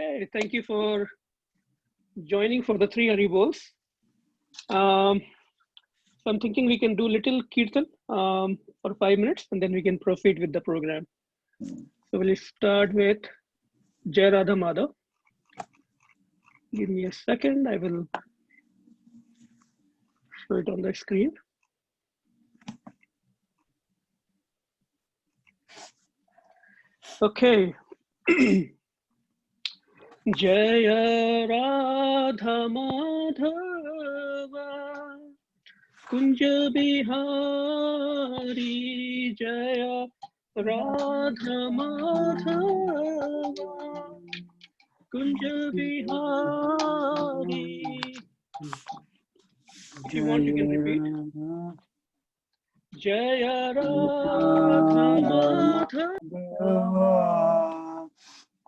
Okay, thank you for joining for the 3 Hari Bols. So I'm thinking we can do little Kirtan for 5 minutes and then we can proceed with the program. So we'll start with Jai Radha Madhav. Give me a second, I will show it on the screen. Okay. Jaya Radha Madhava Kunja Bihari Jaya Radha Madhava Kunja Bihari. If you want, you can repeat. Jaya Radha Madhava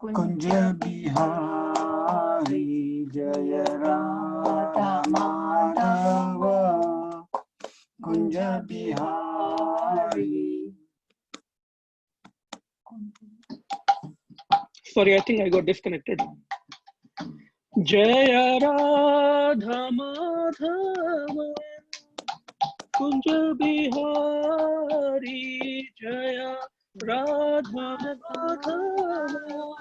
Kunja Bihari Jaya Radha Madhava Kunja Bihari. Sorry, I think I got disconnected. Jaya Radha Madhava Kunja Bihari Jaya Radha Madhava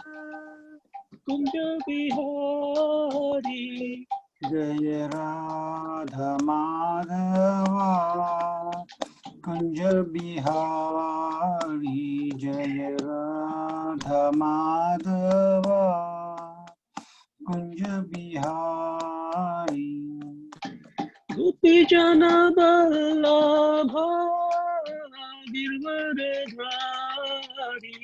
Kunja Bihari Jaya Radha Madhava Kunja Bihari Jaya Radha Madhava Kunja Bihari. Gopi Jana Vallabha Girvaradhari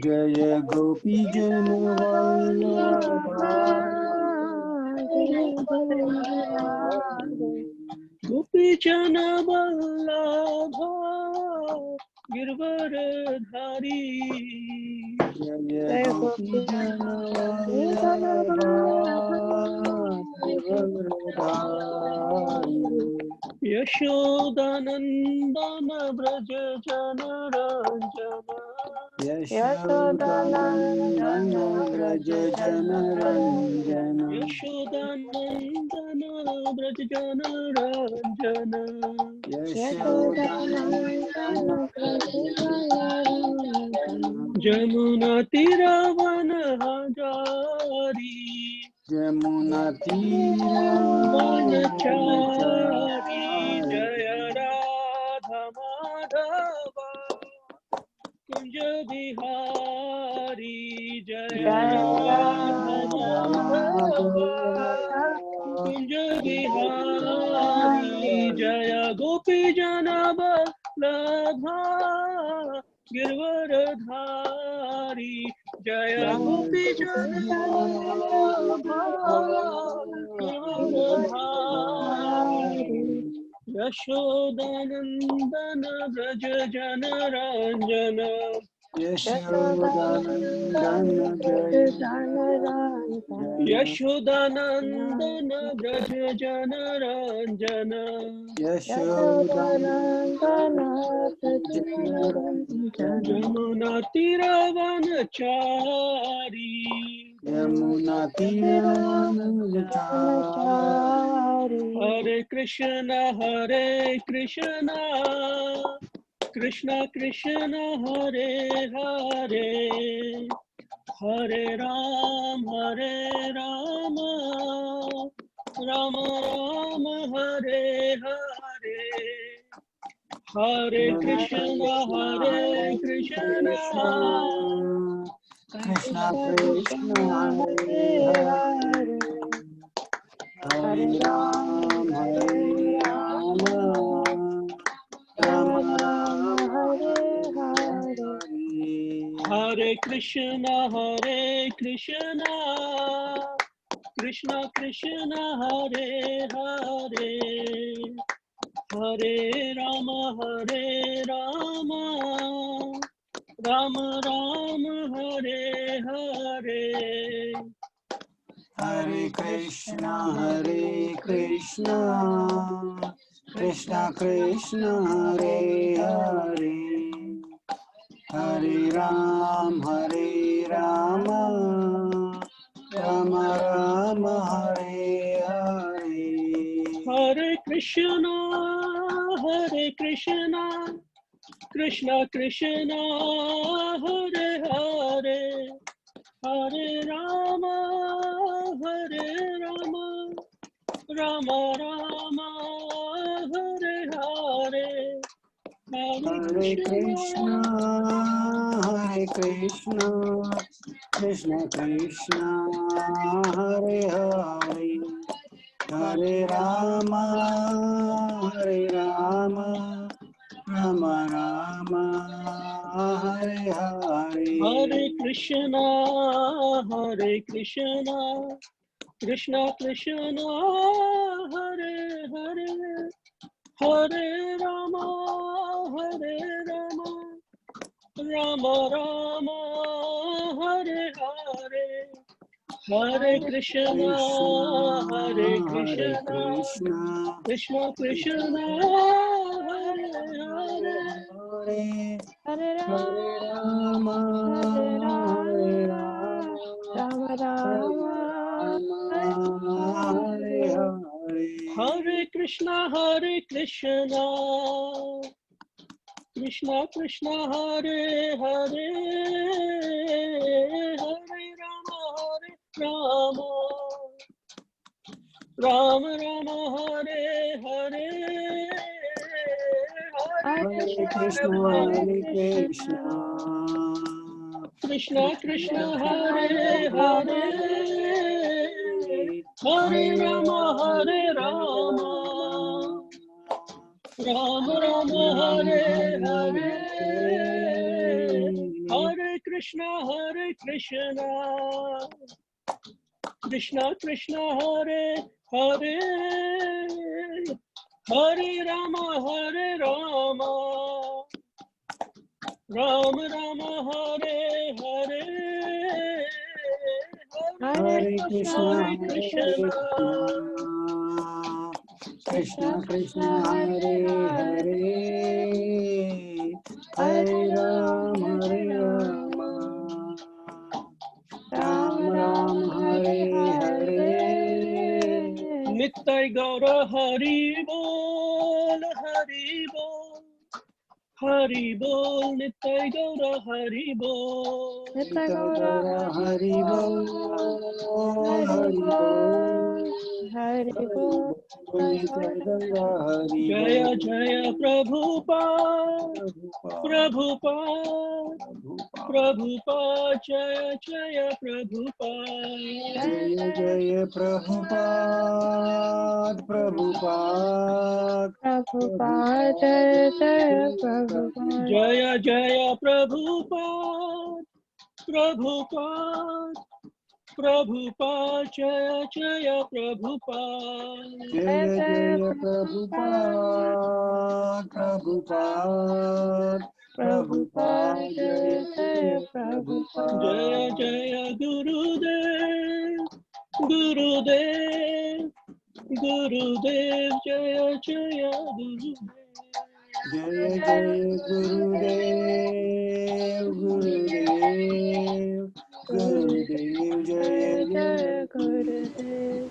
Jaya Gopi Jana Vallabha Gopi Jana Vallabha Girvaradhari Jaya Gopi Jana Vallabha Girvardhari Yashodanandana Braja Jana Ranjana Yashodanandana Braja Jana Ranjana Yashodanandana Braja Jana Ranjana Yashodanandana Braja Jana Ranjana Jamuna Tiravana Hajari Jamuna Tira Vanachari Jaya Radha Madhava Kunja Bihari Jaya Radha Madhava Kunja Bihari Jaya Gopi Jana Vallabha Girvaradhari Jaya Gopi Jana Vallabha Girvaradhari Yashodanandana Braja Jana Ranjana Yashodanandana Braja Jana Yashodanandana Braja Jana Ranjana Yashodanandana Braja Jana Jamuna Tiravanachari Yamuna Tiravanachaari Hare Krishna Krishna Krishna Hare Hare Hare Rama Rama Rama Hare Hare Hare Krishna Krishna Krishna Krishna Hare Hare Hare Rama Rama Rama Hare Hare Hare Krishna Krishna Krishna Hare Hare Hare Rama Rama Rama Hare Hare Hare Krishna Krishna Krishna Hare Hare Hare Rama Ram Hare Hare Hare Krishna Krishna Krishna Hare Hare Hare Rama Rama Rama Hare Hare Hare Krishna Krishna Krishna Hare Hare Hare Rama Rama Rama Hare Hare Hare Krishna Krishna Krishna Hare Hare Hare Rama Rama Rama Hare Hare Hare Krishna Krishna Krishna Hare Hare Hare Hare Rama Rama Rama Hare Hare Krishna Krishna Krishna Hare Hare Hare Rama Rama Rama Hare Hare Hare Krishna Krishna Krishna Hare Hare Hare Rama Rama Rama Hare Hare Hare Krishna Krishna Krishna Hare Hare Hare Rama Rama Rama Hare Hare Hare Krishna Krishna Krishna Hare Hare Hare Rama Rama Rama Hare Hare Nittai Gaura Hari Bol Hari Bol Nittai Gaura Hari Bol Nittai Gaura Hari Bol Hari Bol Jaya Jaya Prabhupada Jaya Jaya Prabhupada Jaya Jaya Prabhupada Prabhupada Jaya Jaya Prabhupada Jaya Jaya Prabhupada Jaya Jaya Prabhupada Jaya Jaya Prabhupada Jaya Jaya Prabhupada Jaya Jaya Gurudev Jaya Jaya Gurudev Jaya Jaya Gurudev Jaya Jaya Gurudev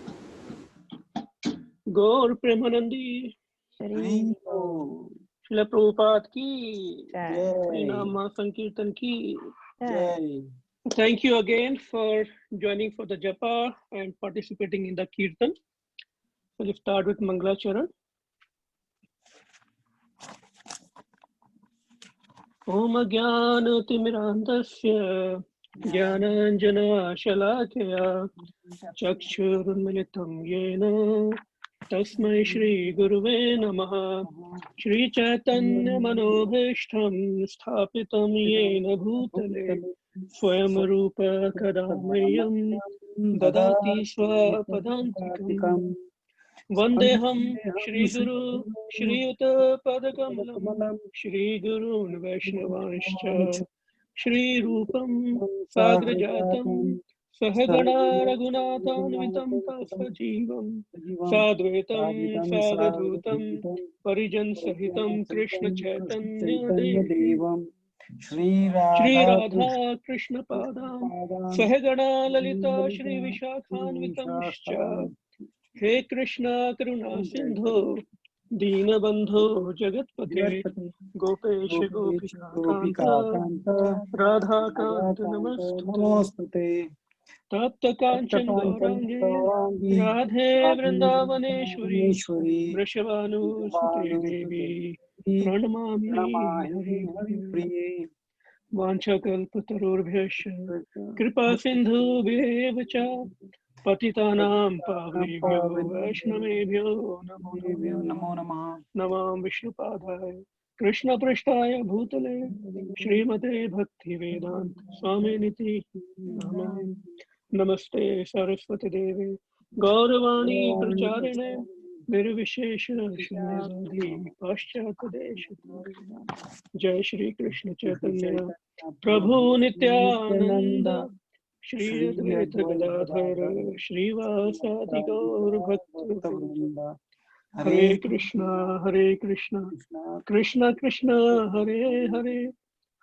Gaur Premanandi Shri Srila Prabhupada ki Jai Nama Sankirtan ki Jai. Thank you again for joining for the japa and participating in the kirtan. So let's start with Mangalacharan. Om Jnana Timirandasya Jnananjana Shalakaya Chakshurunmilitam Yena Tasmai Shri Guruve Namaha Shri Chaitanya Manobhishtam Sthapitam Yena Bhutale Swayam Rupa Kadamayam Dadati Swapadantikam Vandeham Shri Guru Shri Yuta Padakamalam Shri Gurun Vaishnavanscha Shri Rupam Sagrajatam Sahagana Raghunathanvitam Tasajivam Sadvaitam Savadhutam Parijan Sahitam Krishna Chaitanya Devam Shri Shri Radha Radha Krishna Padam Padam Sahagana Lalita Shri Vishakhanvitamscha He Krishna Karuna Sindhu Deenabandhu Jagatpate Gopesha Gopika Gopika Kanta Kanta Radha Kanta Radhakanta Namastute Namostute Tapta Kanchan Taptapantam Gaurangi Gaurangi Radhe Radhe Vrindavaneshwari Vrindavaneshwari Vrishabhanu Sute Devi Bhanusuti Pranamami Pranamahini Hari Hari Priye Vanchakalpatarubhyascha Kripa Sindhubhyeva cha Patitanam Pavnebhyo Vaishnavebhyo Namo Namaha Namo Namaha Namam Vishnupadaya Krishna Prishtaya Bhutale Srimate Bhakti Vedanta Swami Niti Namah Namaste Saraswati Devi Gauravani Pracharine Nirvishesha Shunyavadi Paschata Deshatari Jai Shri Krishna Chaitanya Prabhu Nityananda Shri Advaita Gadadhara Srivasadi Gaur Bhakta Hare Krishna Krishna Krishna Krishna Hare Hare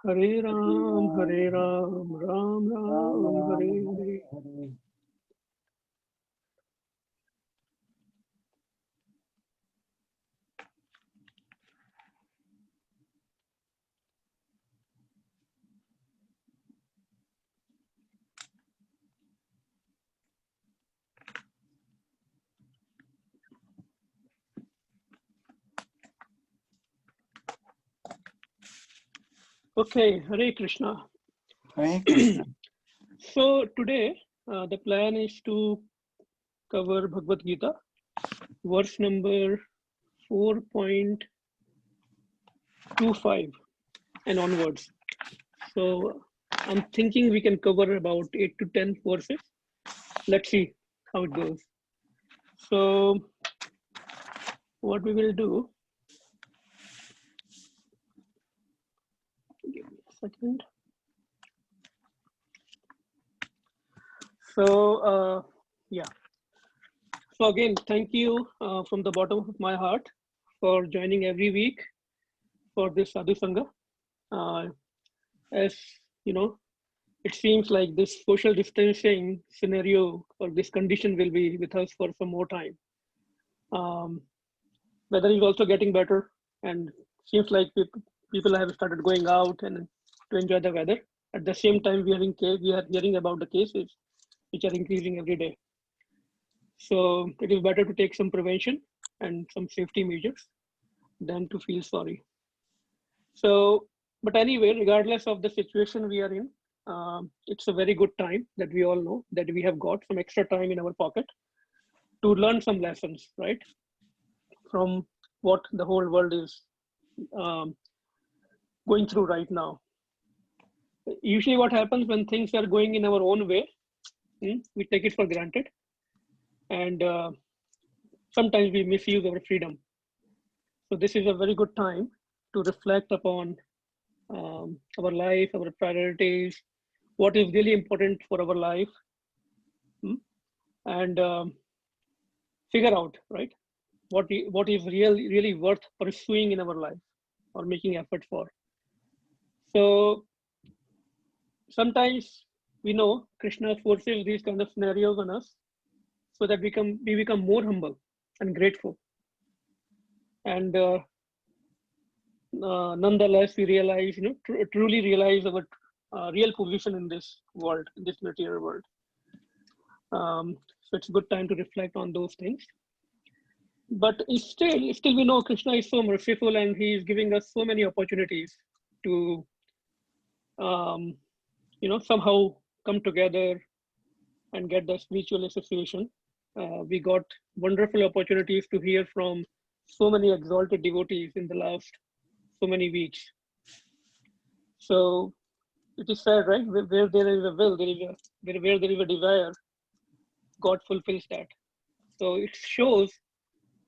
Hare Ram Ram Ram Ram Ram Hare Hare Hare. Hare. Okay, Hare Krishna. Hare Krishna. So today the plan is to cover Bhagavad Gita, verse number 4.25 and onwards. So I'm thinking we can cover about 8 to 10 verses. Let's see how it goes. So what we will do, give me a second. So yeah. So again, thank you from the bottom of my heart for joining every week for this Sadhu Sangha. As you know, it seems like this social distancing scenario or this condition will be with us for some more time. Weather is also getting better, and seems like people have started going out and to enjoy the weather. At the same time, we are hearing about the cases which are increasing every day. So it is better to take some prevention and some safety measures than to feel sorry. So, but anyway, regardless of the situation we are in, it's a very good time that we all know that we have got some extra time in our pocket to learn some lessons, right? From what the whole world is going through right now. Usually what happens when things are going in our own way, we take it for granted. And sometimes we misuse our freedom. So this is a very good time to reflect upon our life, our priorities, what is really important for our life, and figure out, right, what is really worth pursuing in our life or making effort for. So sometimes we know Krishna forces these kind of scenarios on us so that we become more humble and grateful. And nonetheless, we realize, truly realize our real position in this world, in this material world. So it's a good time to reflect on those things. But still we know Krishna is so merciful and he is giving us so many opportunities to, somehow come together and get the spiritual association. We got wonderful opportunities to hear from so many exalted devotees in the last so many weeks. So it is said, right? Where there is a will, where there is a desire, God fulfills that. So it shows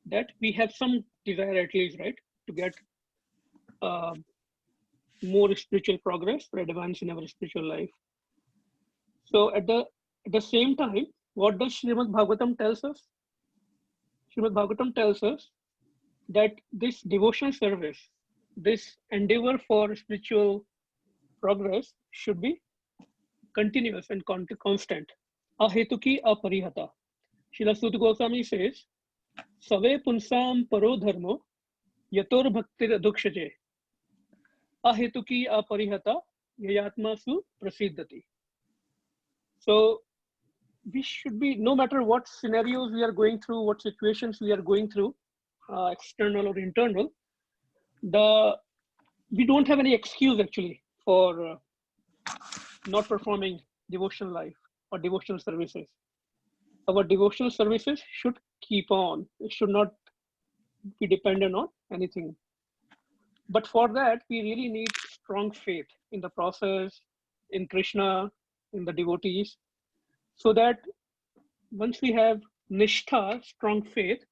that we have some desire at least, right, to get more spiritual progress or advance in our spiritual life. So at the same time, what does Srimad Bhagavatam tells us? Srimad Bhagavatam tells us that this devotion service, this endeavor for spiritual progress should be continuous and constant. Ahetuki aparihata. Srila Suta Goswami says, Save punsam paro dharmo yator bhaktir adukshaje. Ahetuki aparihata yayatma su prasiddhati. So we should be, no matter what scenarios we are going through, what situations we are going through, external or internal, we don't have any excuse actually for not performing devotional life or devotional services. Our devotional services should keep on. It should not be dependent on anything. But for that, we really need strong faith in the process, in Krishna, in the devotees, so that once we have nishtha, strong faith,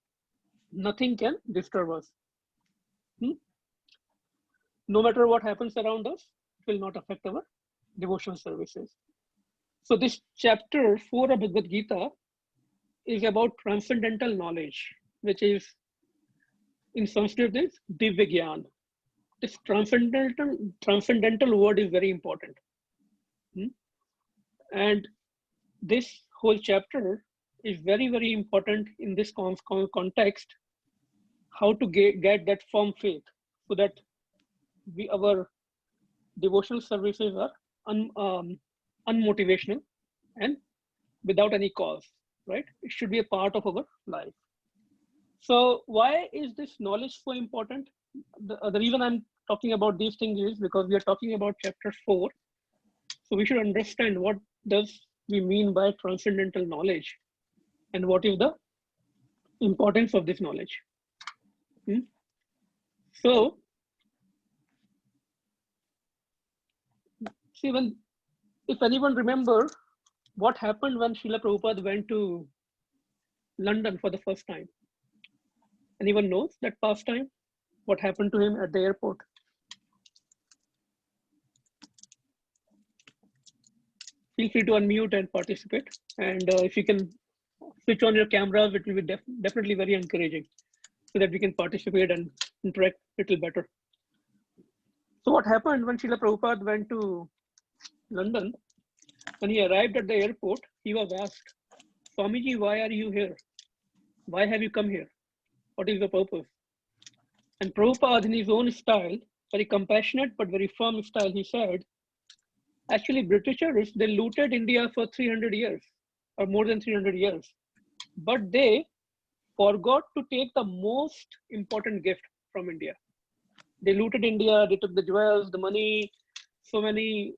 nothing can disturb us. No matter what happens around us, it will not affect our devotional services. So this chapter 4 of Bhagavad Gita is about transcendental knowledge, which is in Sanskrit is Divya Gyan. This transcendental word is very important. And this whole chapter is very, very important in this context, how to get that firm faith so that our devotional services are unmotivational and without any cause, right? It should be a part of our life. So why is this knowledge so important? The reason I'm talking about these things is because we are talking about chapter 4. So we should understand what does we mean by transcendental knowledge and what is the importance of this knowledge. So, see, if anyone remember what happened when Srila Prabhupada went to London for the first time. Anyone knows that past time? What happened to him at the airport? Feel free to unmute and participate. And if you can switch on your cameras, it will be definitely very encouraging so that we can participate and interact a little better. So what happened when Srila Prabhupada went to London? When he arrived at the airport, he was asked, Swamiji, why are you here? Why have you come here? What is the purpose? And Prabhupada, in his own style, very compassionate but very firm style, he said, actually, Britishers, they looted India for 300 years or more than 300 years. But they forgot to take the most important gift from India. They looted India, they took the jewels, the money, so many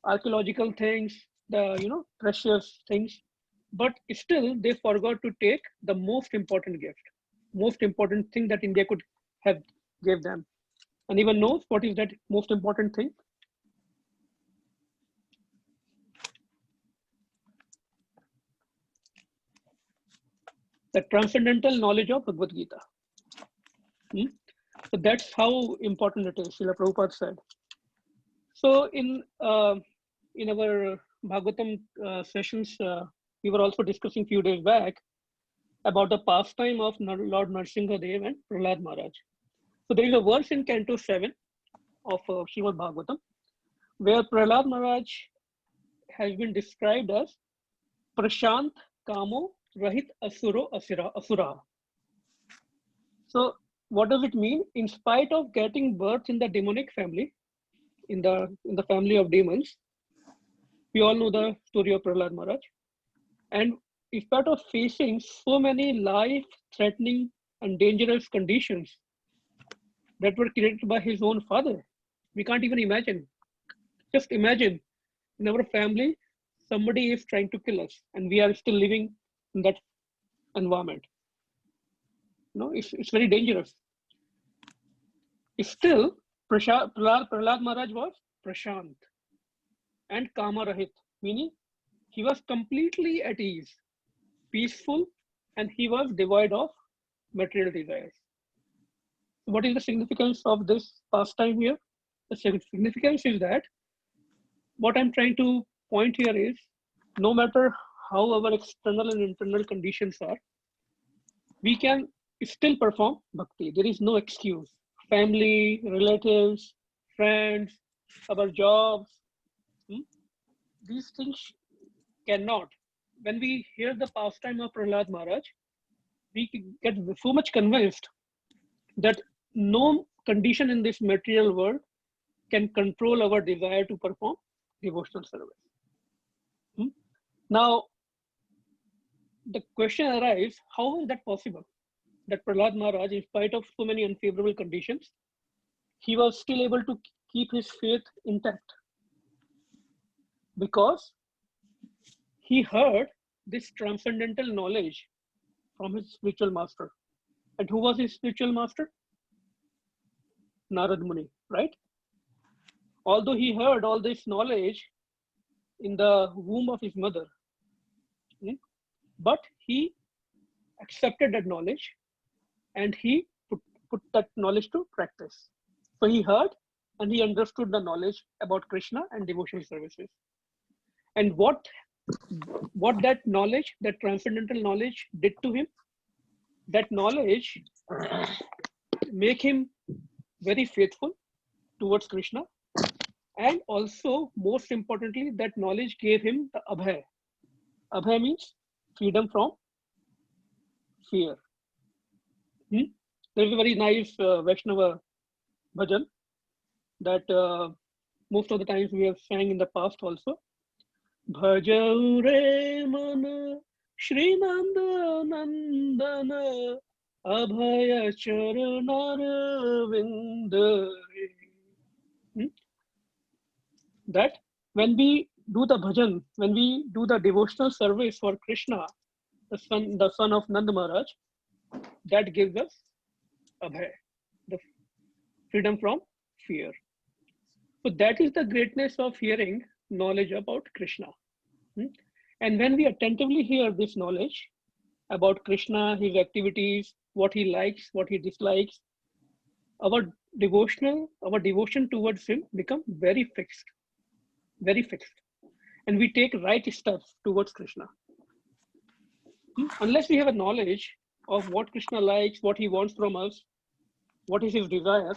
archaeological things, the precious things. But still, they forgot to take the most important gift, most important thing that India could have gave them. Anyone knows what is that most important thing? The transcendental knowledge of Bhagavad Gita. So that's how important it is, Srila Prabhupada said. So in our Bhagavatam sessions, we were also discussing a few days back about the pastime of Lord Nrsimha Dev and Prahlad Maharaj. So there is a verse in Canto 7 of Srimad Bhagavatam where Prahlad Maharaj has been described as Prashant Kamo Rahit Asura. So what does it mean? In spite of getting birth in the demonic family, in the family of demons, we all know the story of Prahlad Maharaj. And in spite of facing so many life-threatening and dangerous conditions that were created by his own father, we can't even imagine. Just imagine, in our family, somebody is trying to kill us and we are still living in that environment. It's very dangerous. Still, Prahlad Maharaj was Prashant and Kama Rahit, meaning he was completely at ease, peaceful, and he was devoid of material desires. What is the significance of this pastime here? The significance is that what I'm trying to point here is, no matter how our external and internal conditions are, we can still perform bhakti. There is no excuse. Family, relatives, friends, our jobs. These things cannot. When we hear the pastime of Prahlad Maharaj, we get so much convinced that no condition in this material world can control our desire to perform devotional service. Now, the question arises, how is that possible? That Prahlad Maharaj, in spite of so many unfavorable conditions, he was still able to keep his faith intact. Because he heard this transcendental knowledge from his spiritual master. And who was his spiritual master? Narad Muni, right? Although he heard all this knowledge in the womb of his mother, but he accepted that knowledge and he put that knowledge to practice. So he heard and he understood the knowledge about Krishna and devotional services. And what that knowledge, that transcendental knowledge did to him, that knowledge make him very faithful towards Krishna. And also, most importantly, that knowledge gave him the abhay. Abhay means freedom from fear. There's a very nice Vaishnava bhajan that most of the times we have sang in the past also. Bhajau re mana Shrinanda Nandana Abhaya Charanara Vinda. That when we do the bhajan, when we do the devotional service for Krishna, the son of Nanda Maharaj, that gives us abhay, the freedom from fear. So that is the greatness of hearing knowledge about Krishna. And when we attentively hear this knowledge about Krishna, his activities, what he likes, what he dislikes, our devotion towards him become very fixed. And we take right steps towards Krishna. Unless we have a knowledge of what Krishna likes, what he wants from us, what is his desire,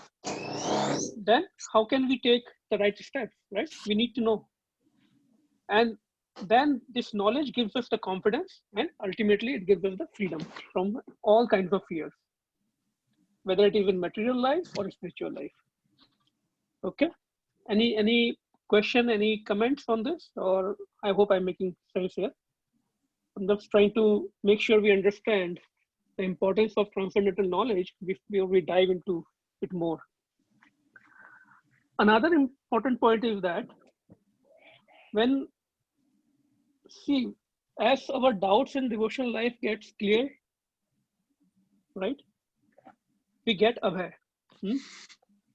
then how can we take the right steps, right? We need to know. And then this knowledge gives us the confidence, and ultimately it gives us the freedom from all kinds of fears, whether it is in material life or spiritual life. Okay. Any question, any comments on this? Or I hope I'm making sense here. I'm just trying to make sure we understand the importance of transcendental knowledge before we dive into it more. Another important point is that as our doubts in devotional life gets clear, right, we get abhay.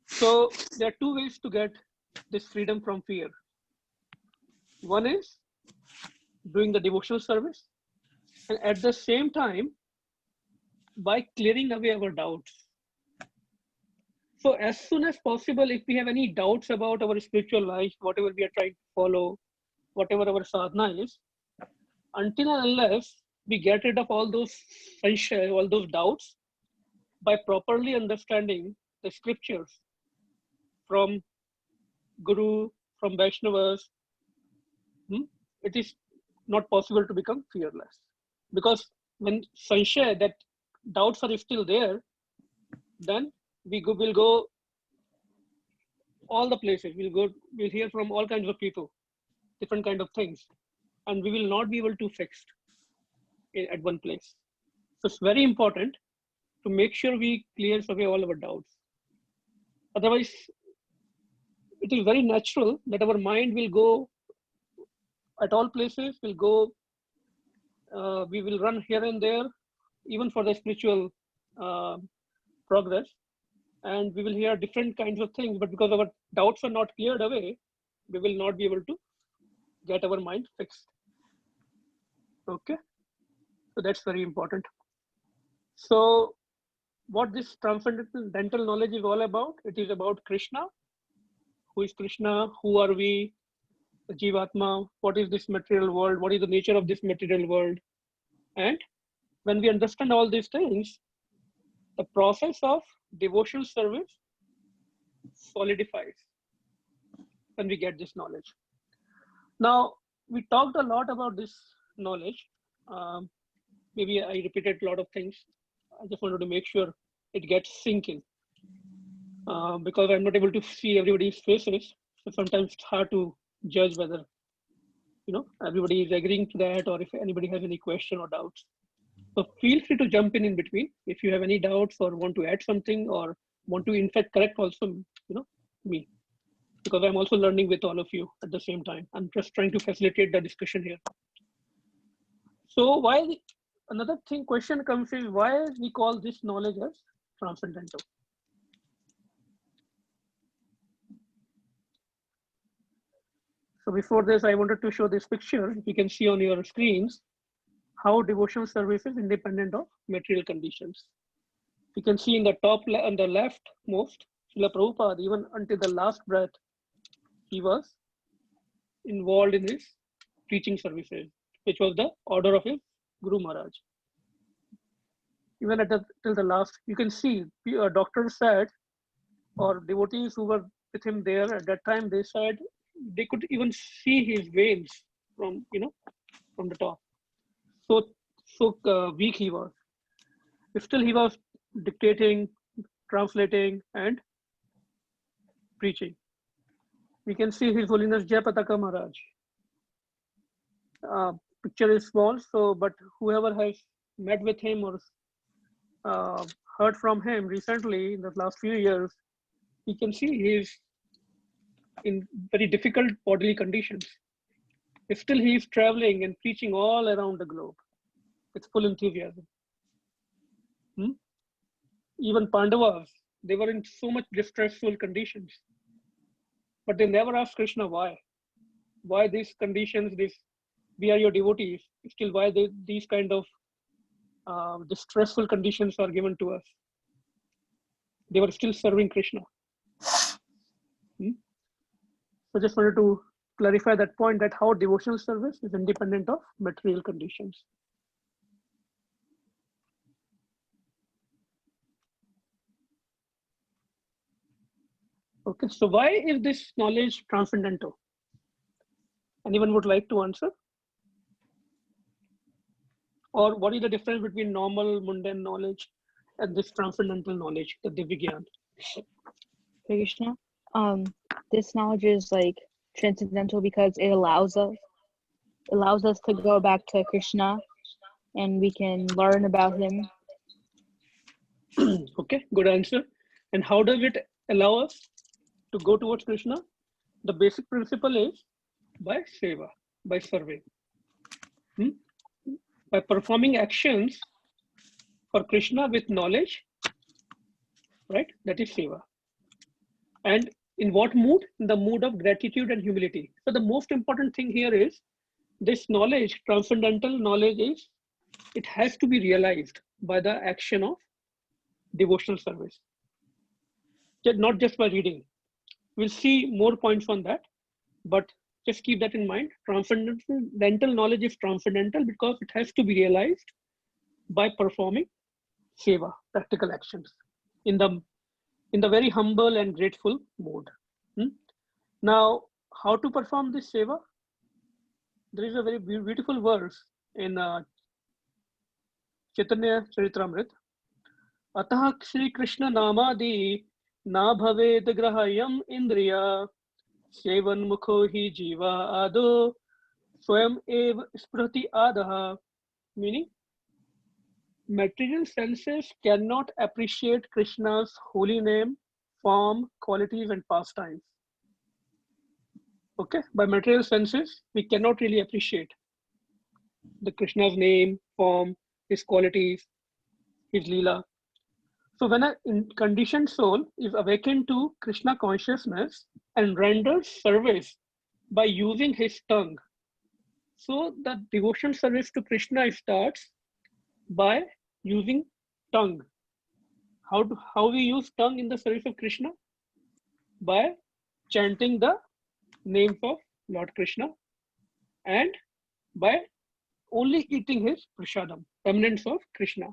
So there are two ways to get this freedom from fear. One is doing the devotional service, and at the same time, by clearing away our doubts. So as soon as possible, if we have any doubts about our spiritual life, whatever we are trying to follow, whatever our sadhana is, until and unless we get rid of all those doubts by properly understanding the scriptures from Guru, from Vaishnavas, it is not possible to become fearless. Because when sanshaya, that doubts are still there, then we'll go all the places. We'll hear from all kinds of people, different kind of things, and we will not be able to fix at one place. So it's very important to make sure we clear away all our doubts. Otherwise, it is very natural that our mind will go at all places, we will run here and there, even for the spiritual progress. And we will hear different kinds of things, but because our doubts are not cleared away, we will not be able to get our mind fixed. Okay, so that's very important. So what this transcendental knowledge is all about, it is about Krishna. Who is Krishna? Who are we? The Jivatma, what is this material world? What is the nature of this material world? And when we understand all these things, the process of devotional service solidifies. when we get this knowledge. Now, we talked a lot about this knowledge. Maybe I repeated a lot of things. I just wanted to make sure it gets sinking because I'm not able to see everybody's faces. So sometimes it's hard to judge whether everybody is agreeing to that or if anybody has any question or doubts. So feel free to jump in between if you have any doubts or want to add something or want to in fact correct also me, because I'm also learning with all of you at the same time. I'm just trying to facilitate the discussion here. So another question comes is why we call this knowledge as transcendental. So before this, I wanted to show this picture. You can see on your screens how devotional service is independent of material conditions. You can see in the top on the left most, Srila Prabhupada, even until the last breath, he was involved in his preaching services, which was the order of his Guru Maharaj. Even till the last, you can see doctors said, or devotees who were with him there at that time, they said they could even see his veins from the top. So weak he was. Still he was dictating, translating, and preaching. We can see His Holiness Jayapataka Maharaj. Picture is small, but whoever has met with him or heard from him recently in the last few years, you can see he's in very difficult bodily conditions. Still he is traveling and preaching all around the globe with full enthusiasm. Even Pandavas, they were in so much distressful conditions, but they never asked Krishna why. Why these conditions? We are your devotees. Still, why these kind of distressful conditions are given to us? They were still serving Krishna. So just wanted to clarify that point, that how devotional service is independent of material conditions. Okay, so why is this knowledge transcendental? Anyone would like to answer? Or what is the difference between normal mundane knowledge and this transcendental knowledge, the Divya Gyan? Krishna, this knowledge is like transcendental because it allows us to go back to Krishna and we can learn about him. Okay, good answer. And how does it allow us to go towards Krishna? The basic principle is by seva, by serving. By performing actions for Krishna with knowledge, right? That is seva. And in what mood? In the mood of gratitude and humility. So the most important thing here is this knowledge, transcendental knowledge, is it has to be realized by the action of devotional service, not just by reading. We'll see more points on that, but just keep that in mind. Transcendental knowledge is transcendental because it has to be realized by performing seva, practical actions, in the very humble and grateful mode. Now, how to perform this seva? There is a very beautiful verse in Chaitanya Charitamrita. Atah Shri Krishna Namadi na bhaved grahayam indriya sevan mukho hi jiva ado swayam ev sprati adaha. Meaning, material senses cannot appreciate Krishna's holy name, form, qualities, and pastimes. Okay, by material senses, we cannot really appreciate the Krishna's name, form, his qualities, his leela. So when a conditioned soul is awakened to Krishna consciousness and renders service by using his tongue, so the devotional service to Krishna starts by using tongue. How we use tongue in the service of Krishna? By chanting the names of Lord Krishna and by only eating his prasadam, remnants of Krishna.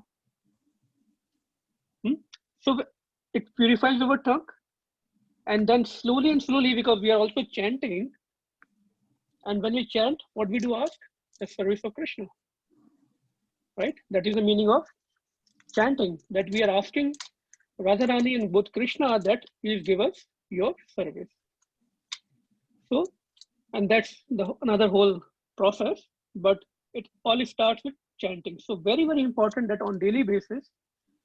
So it purifies our tongue And then slowly and slowly, because we are also chanting, and when we chant, what we do ask? The service of Krishna, right? That is the meaning of chanting, that we are asking Radharani and both Krishna that please give us your service. So, and that's another whole process, but it all starts with chanting. So very, very important that on daily basis,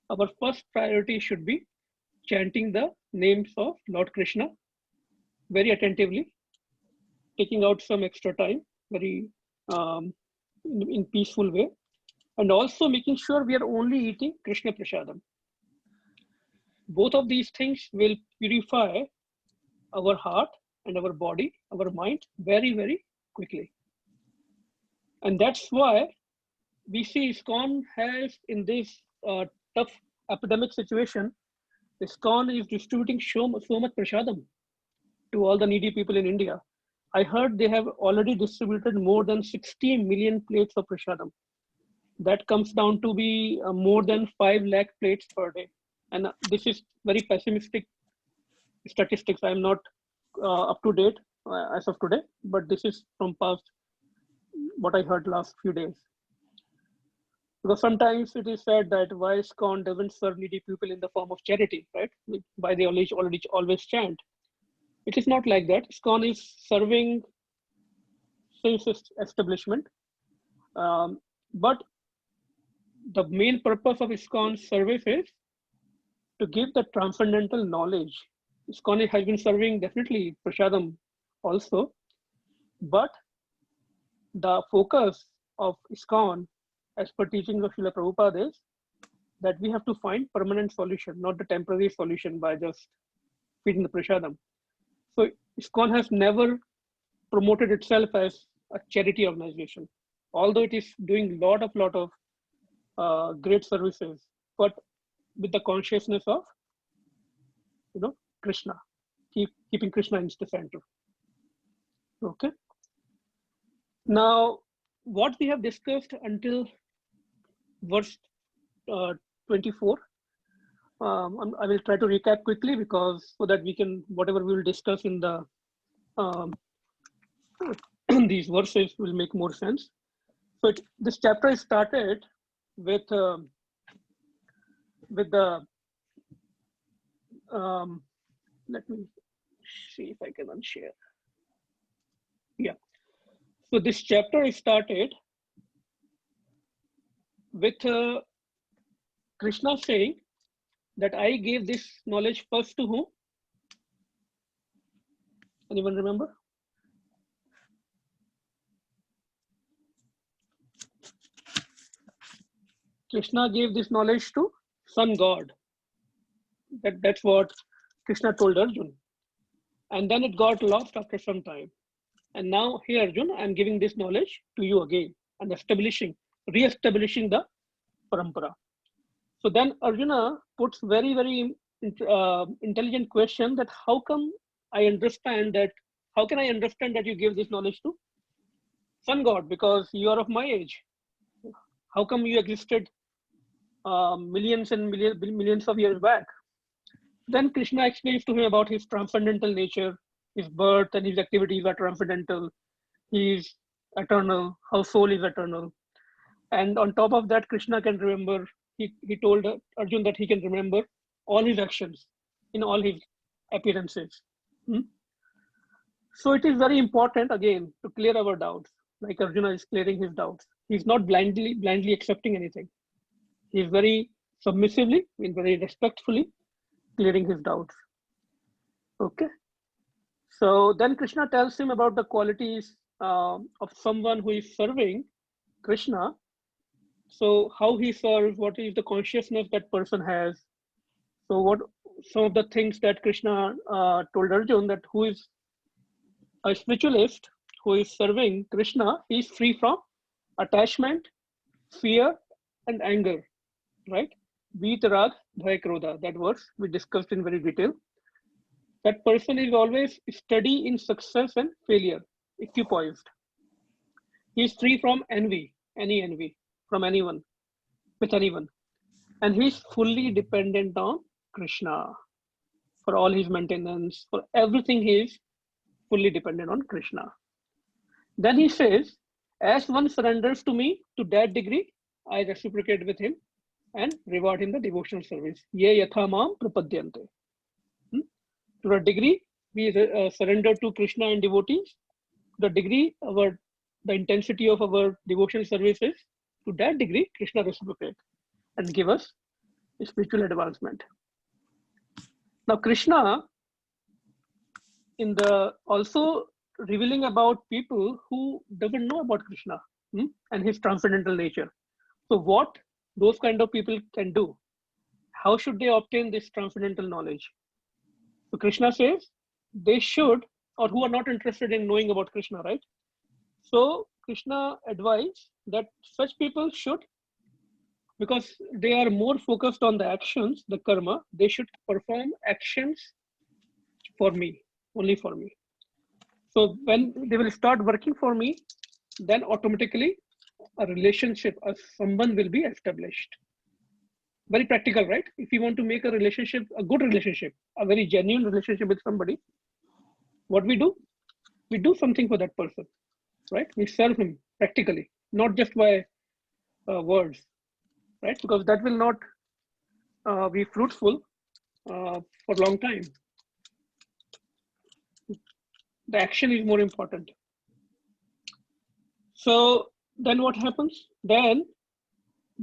our first priority should be chanting the names of Lord Krishna very attentively, taking out some extra time, very in peaceful way, and also making sure we are only eating Krishna Prasadam. Both of these things will purify our heart and our body, our mind very, very quickly. And that's why we see ISKCON has in this tough epidemic situation, ISKCON is distributing so much prasadam to all the needy people in India. I heard they have already distributed more than 60 million plates of prasadam. That comes down to be more than 5 lakh plates per day. And this is very pessimistic statistics. I'm not up to date as of today, but this is from past what I heard last few days. Because sometimes it is said that why ISKCON doesn't serve needy people in the form of charity, right? Why they always chant. It is not like that. ISKCON is serving since its establishment. But the main purpose of ISKCON service is to give the transcendental knowledge. ISKCON has been serving definitely prasadam also, but the focus of ISKCON as per teachings of Srila Prabhupada is that we have to find permanent solution, not the temporary solution by just feeding the prasadam. So ISKCON has never promoted itself as a charity organization, although it is doing lot of great services, but with the consciousness of, Krishna, keeping Krishna in the center. Okay. Now, what we have discussed until verse 24, I will try to recap quickly because so that we can, whatever we will discuss in the these verses will make more sense. So this chapter is started with the let me see if I can unshare. Yeah. So this chapter is started with Krishna saying that I gave this knowledge first to whom? Anyone remember? Krishna gave this knowledge to Sun God. That's what Krishna told Arjun. And then it got lost after some time. And now here, Arjun, I'm giving this knowledge to you again and re-establishing the parampara. So then Arjuna puts very, very intelligent question that how come I understand that, how can I understand that you give this knowledge to Sun God because you are of my age? How come you existed millions and millions of years back? Then Krishna explains to him about his transcendental nature, his birth and his activities are transcendental. He is eternal, how soul is eternal. And on top of that, Krishna can remember, he told Arjun that he can remember all his actions in all his appearances. So it is very important, again, to clear our doubts, like Arjuna is clearing his doubts. He's not blindly accepting anything. He's very submissively and very respectfully clearing his doubts. Okay. So then Krishna tells him about the qualities of someone who is serving Krishna. So how he serves, what is the consciousness that person has. So what some of the things that Krishna told Arjun, that who is a spiritualist who is serving Krishna, he is free from attachment, fear, and anger, right? Vitarag, Bhaya, Krodha, that verse we discussed in very detail. That person is always steady in success and failure, equipoised. He is free from envy, any envy from anyone, with anyone. And he is fully dependent on Krishna for all his maintenance, for everything he is fully dependent on Krishna. Then he says, as one surrenders to me to that degree, I reciprocate with him and reward him the devotional service. Ye yatha mam prapadyante. To a degree, we surrender to Krishna and devotees. The degree, the intensity of our devotional services, to that degree, Krishna reciprocate and give us spiritual advancement. Now, Krishna, in the also revealing about people who doesn't know about Krishna and his transcendental nature. So, what those kind of people can do? How should they obtain this transcendental knowledge? So, Krishna says they should, or who are not interested in knowing about Krishna, right? So, Krishna advised that such people should, because they are more focused on the actions, the karma, they should perform actions for me, only for me. So when they will start working for me, then automatically a relationship, a sambandh will be established. Very practical, right? If you want to make a relationship, a good relationship, a very genuine relationship with somebody, what we do? We do something for that person, right? We serve him practically, not just by words, right? Because that will not be fruitful for a long time. The action is more important. So then what happens? Then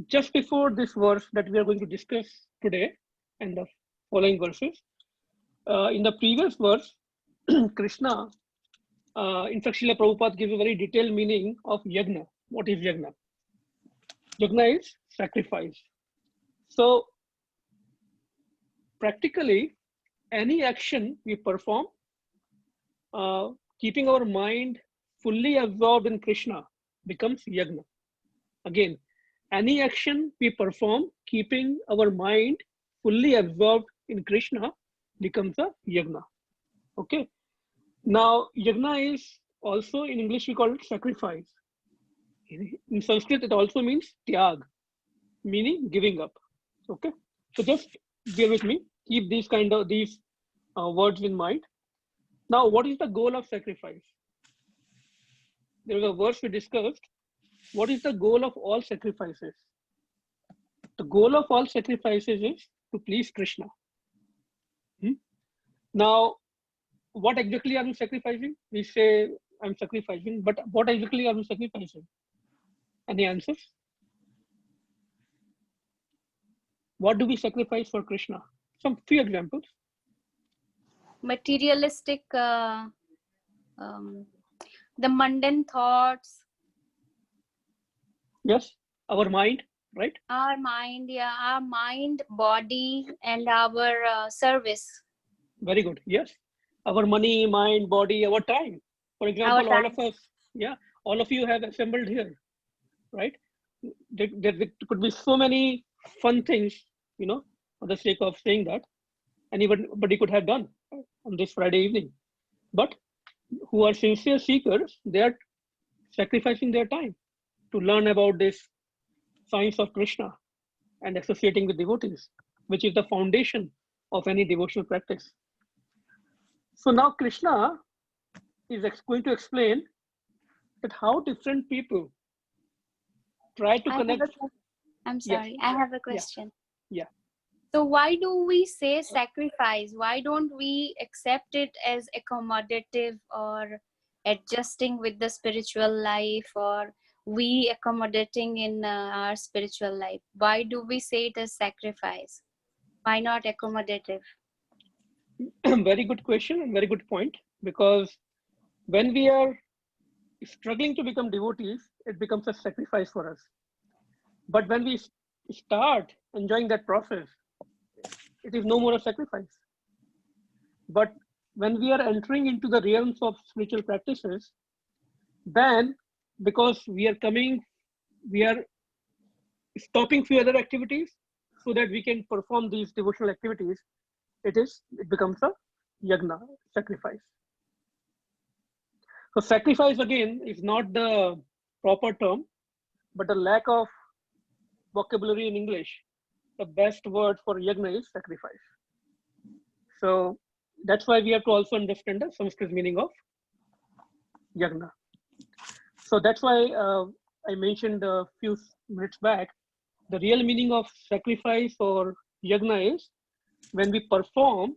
just before this verse that we are going to discuss today and the following verses, in the previous verse, Krishna, in fact, Srila Prabhupada gives a very detailed meaning of yagna. What is yagna? Yagna is sacrifice. So practically, any action we perform, keeping our mind fully absorbed in Krishna becomes yagna. Again, any action we perform, keeping our mind fully absorbed in Krishna becomes a yagna. Okay. Now, yagna is also in English we call it sacrifice. In Sanskrit, it also means tyag, meaning giving up. Okay. So just bear with me. Keep these words in mind. Now, what is the goal of sacrifice? There was a verse we discussed. What is the goal of all sacrifices? The goal of all sacrifices is to please Krishna. Now, what exactly are we sacrificing? We say, I'm sacrificing, but what exactly are we sacrificing? Any answers? What do we sacrifice for Krishna? Some few examples. Materialistic, the mundane thoughts. Yes, our mind, right? Our mind, yeah, our mind, body, and our service. Very good. Yes, our money, mind, body, our time. For example, all of us, yeah, all of you have assembled here, right? There could be so many fun things, for the sake of saying that anybody could have done on this Friday evening. But who are sincere seekers, they are sacrificing their time to learn about this science of Krishna and associating with devotees, which is the foundation of any devotional practice. So now Krishna is going to explain that how different people try to connect. I'm sorry, yes. I have a question. Yeah. So why do we say sacrifice? Why don't we accept it as accommodative or adjusting with the spiritual life, or we accommodating in our spiritual life? Why do we say it as sacrifice? Why not accommodative? Very good question and very good point, because when we are struggling to become devotees, it becomes a sacrifice for us. But when we start enjoying that process, it is no more a sacrifice. But when we are entering into the realms of spiritual practices, then because we are stopping few other activities so that we can perform these devotional activities, it becomes a yagna, sacrifice. So sacrifice again is not the proper term, but the lack of vocabulary in English. The best word for yagna is sacrifice. So that's why we have to also understand the Sanskrit meaning of yagna. So that's why I mentioned a few minutes back, the real meaning of sacrifice or yagna is when we perform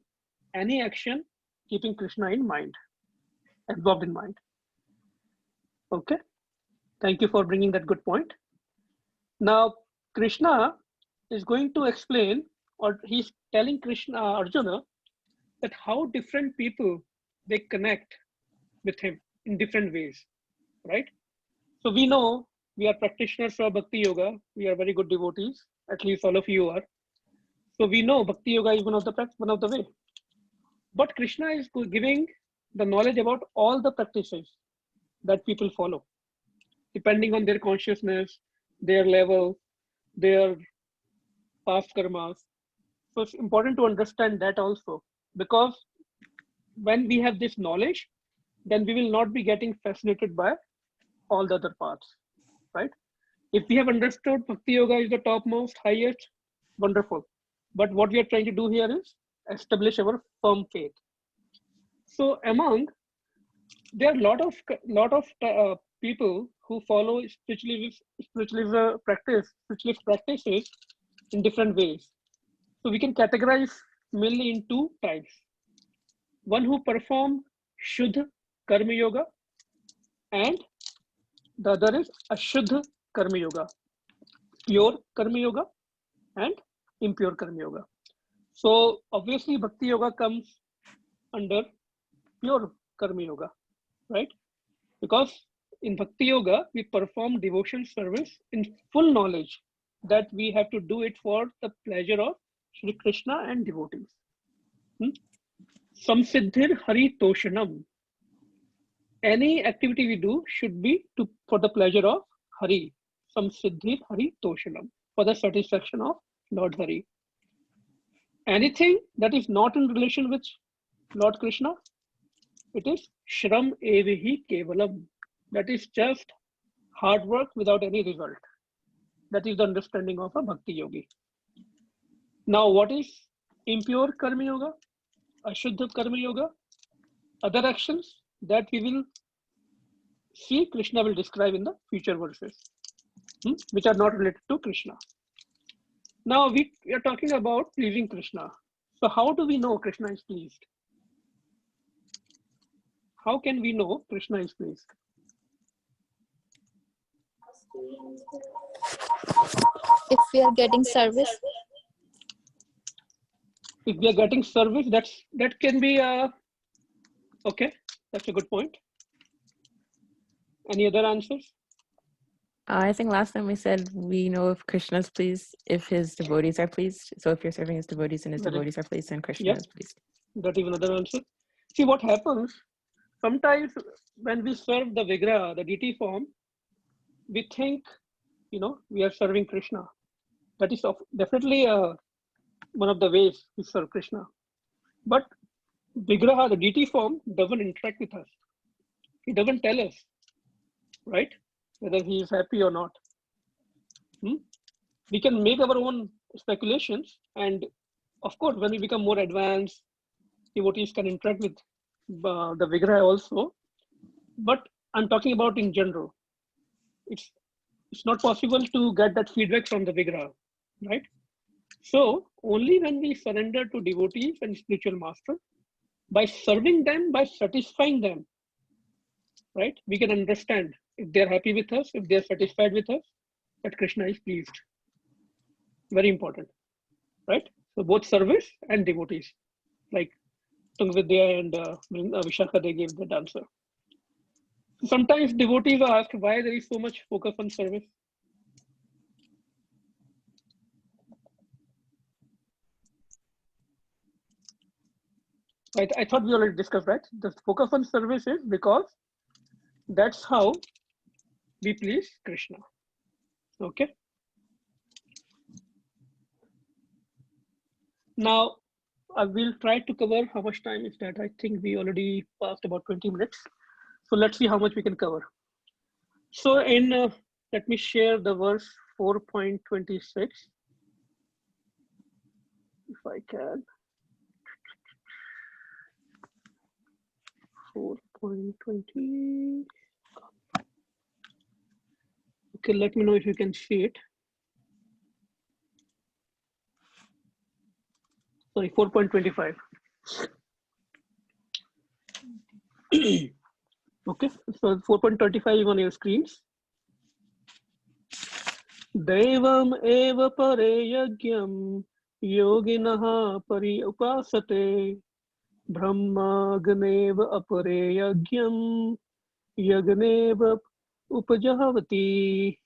any action keeping Krishna in mind, absorbed in mind. Okay, thank you for bringing that good point. Now, Krishna is going to explain, or he's telling Arjuna, that how different people, they connect with him in different ways, right? So we know we are practitioners of Bhakti Yoga. We are very good devotees, at least all of you are. So we know Bhakti Yoga is one of the way. But Krishna is giving the knowledge about all the practices that people follow, depending on their consciousness, their level, their past karmas. So it's important to understand that also, because when we have this knowledge, then we will not be getting fascinated by all the other paths, right? If we have understood Bhakti Yoga is the topmost, highest, wonderful. But what we are trying to do here is establish our firm faith. So there are a lot of people who follow spiritualist practices in different ways. So we can categorize mainly in two types. One who perform Shuddha Karma Yoga, and the other is Ashuddha Karma Yoga, pure Karma Yoga and impure Karma Yoga. So obviously Bhakti Yoga comes under pure Karma Yoga, right? Because in Bhakti Yoga, we perform devotion service in full knowledge that we have to do it for the pleasure of Sri Krishna and devotees. Samsiddhir Hari Toshanam. Any activity we do should be for the pleasure of Hari. Samsiddhir Hari Toshanam. For the satisfaction of Lord Hari. Anything that is not in relation with Lord Krishna, it is Shram Evihi Kevalam. That is just hard work without any result. That is the understanding of a Bhakti Yogi. Now, what is impure Karma Yoga, Ashuddha Karma Yoga? Other actions that we will see, Krishna will describe in the future verses, which are not related to Krishna. Now, we are talking about pleasing Krishna. So how do we know Krishna is pleased? How can we know Krishna is pleased? If we are getting service, If we are getting service, that can be okay. That's a good point. Any other answers? I think last time we said we know if Krishna is pleased if his devotees are pleased. So if you're serving his devotees and his devotees are pleased, then Krishna is pleased. That is another answer. See what happens. Sometimes when we serve the Vigraha, the deity form, we think, we are serving Krishna. That is definitely one of the ways we serve Krishna. But Vigraha, the deity form, doesn't interact with us. He doesn't tell us, right, whether he is happy or not. We can make our own speculations, and of course, when we become more advanced, devotees can interact with the Vigraha also. But I'm talking about in general. It's not possible to get that feedback from the Vigraha, right? So only when we surrender to devotees and spiritual master, by serving them, by satisfying them, right, we can understand if they're happy with us, if they're satisfied with us, that Krishna is pleased. Very important, right? So both service and devotees, like Tungvidya and Vishakha, they gave that answer. Sometimes devotees are asked why there is so much focus on service. I thought we already discussed, right? The focus on service is because that's how we please Krishna. Okay. Now, I will try to cover how much time is that. I think we already passed about 20 minutes. So let's see how much we can cover. So let me share the verse 4.26. If I can. 4.20. Okay, let me know if you can see it. Sorry, 4.25. Okay, so 4.35 on your screens. Devam eva pare yagyam yoginah pari upasate brahma ganeva apare yagyam yagneva upajahavati.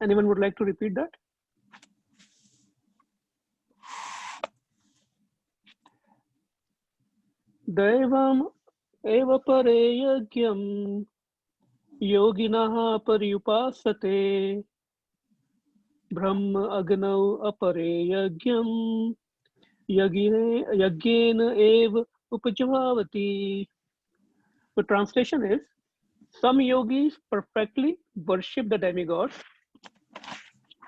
Anyone would like to repeat that? Devam eva pare yagyam yoginah pari upasate Brahma agnau apare yagyam yagyena eva upajavati. The translation is, some yogis perfectly worship the demigods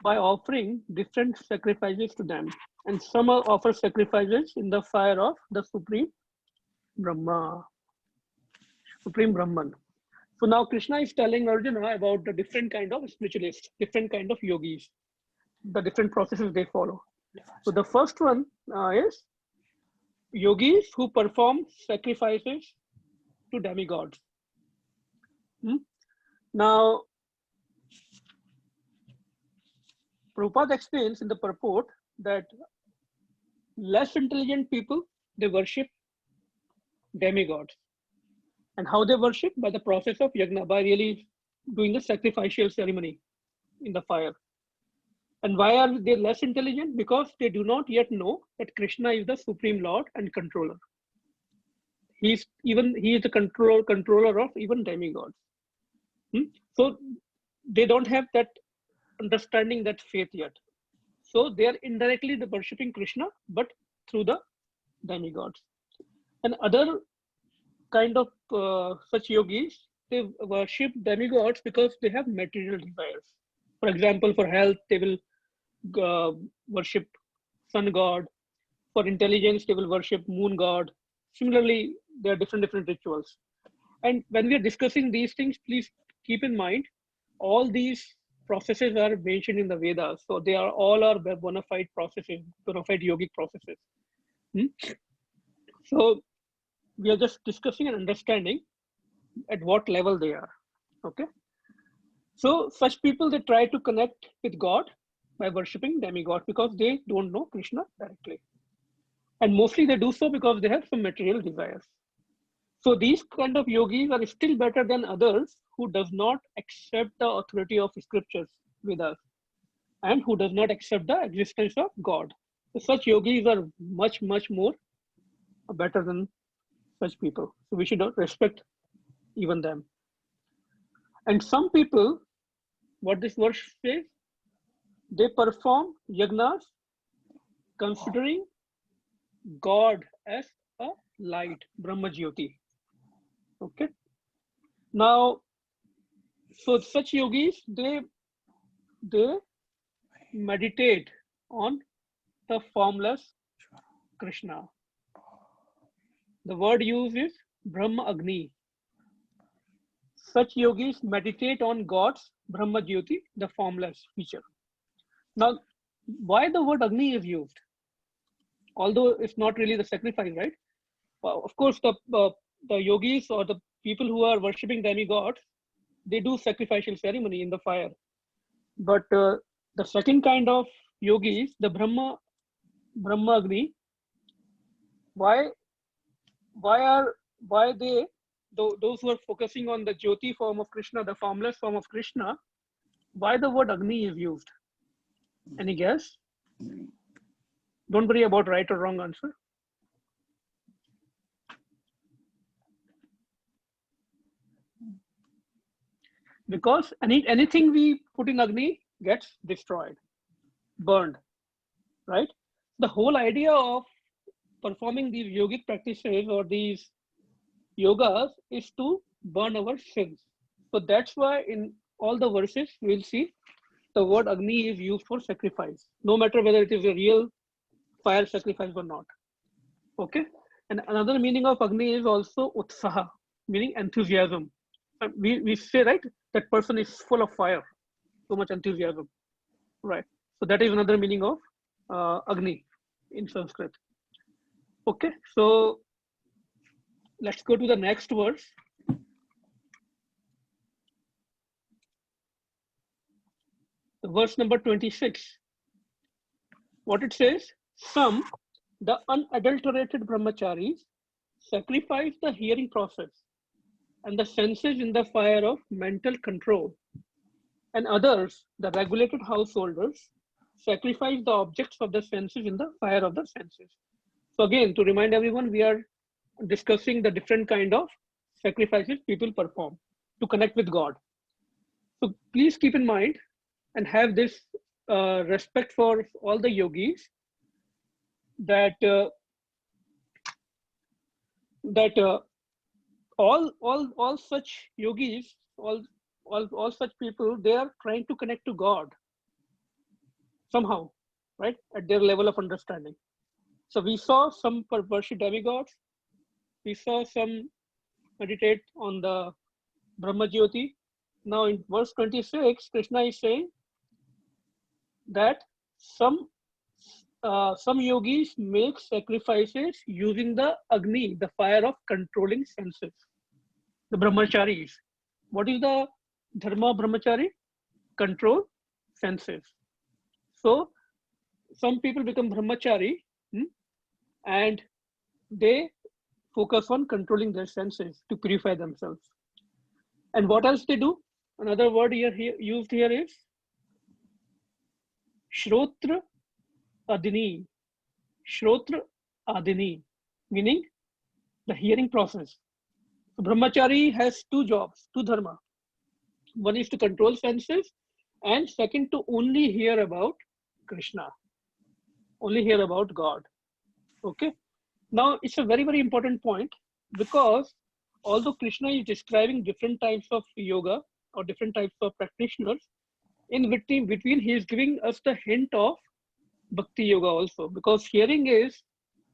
by offering different sacrifices to them, and some offer sacrifices in the fire of the Supreme Brahma, Supreme Brahman. So now Krishna is telling Arjuna about the different kind of spiritualists, different kind of yogis, the different processes they follow. So the first one is yogis who perform sacrifices to demigods. Now, Prabhupada explains in the purport that less intelligent people, they worship demigods. And how they worship? By the process of yagna, by really doing the sacrificial ceremony in the fire. And why are they less intelligent? Because they do not yet know that Krishna is the supreme lord and controller. He is the controller of even demigods. So they don't have that understanding, that faith yet. So they are indirectly worshipping Krishna, but through the demigods. And other kind of such yogis, they worship demigods because they have material desires. For example, for health, they will worship sun god. For intelligence, they will worship moon god. Similarly, there are different rituals. And when we are discussing these things, please keep in mind, all these processes are mentioned in the Vedas. So they are all bona fide processes, bona fide yogic processes. So we are just discussing and understanding at what level they are. Okay. So such people, they try to connect with God by worshipping demigods because they don't know Krishna directly. And mostly they do so because they have some material desires. So these kind of yogis are still better than others who does not accept the authority of scriptures with us and who does not accept the existence of God. So such yogis are much more better than such people. So we should respect even them. And some people, what this verse says, they perform yagnas considering God as a light, Brahma Jyoti. Okay. Now, so such yogis, they meditate on the formless Krishna. The word used is Brahma Agni. Such yogis meditate on God's Brahma Jyoti, the formless feature. Now, why the word Agni is used? Although it's not really the sacrifice, right? Well, of course, the yogis or the people who are worshipping demigods, they do sacrificial ceremony in the fire. But the second kind of yogis, the Brahma Agni, why they, those who are focusing on the Jyoti form of Krishna, the formless form of Krishna, why the word Agni is used? Any guess? Don't worry about right or wrong answer. Because anything we put in Agni gets destroyed, burned, right? The whole idea of performing these yogic practices or these yogas is to burn our sins. So that's why in all the verses we'll see the word Agni is used for sacrifice, no matter whether it is a real fire sacrifice or not. Okay. And another meaning of Agni is also Utsaha, meaning enthusiasm. We say, right, that person is full of fire, so much enthusiasm, right? So that is another meaning of Agni in Sanskrit. Okay, so let's go to the next verse. Verse number 26. What it says, some, the unadulterated brahmacharis, sacrifice the hearing process and the senses in the fire of mental control. And others, the regulated householders, sacrifice the objects of the senses in the fire of the senses. So again, to remind everyone, we are discussing the different kind of sacrifices people perform to connect with God. So please keep in mind and have this respect for all the yogis, that all such yogis, all such people, they are trying to connect to God somehow, right, at their level of understanding. So we saw some worship demigods, we saw some meditate on the Brahma Jyoti. Now in verse 26, Krishna is saying that some yogis make sacrifices using the Agni, the fire of controlling senses, the brahmacharis. What is the dharma brahmachari? Control senses. So some people become brahmachari and they focus on controlling their senses to purify themselves. And what else they do? Another word here used here is Shrotra Adini. Shrotra Adini, meaning the hearing process. So brahmachari has two jobs, two dharma. One is to control senses, and second to only hear about Krishna, only hear about God. Okay. Now it's a very, very important point, because although Krishna is describing different types of yoga or different types of practitioners, in between he is giving us the hint of Bhakti Yoga also, because hearing is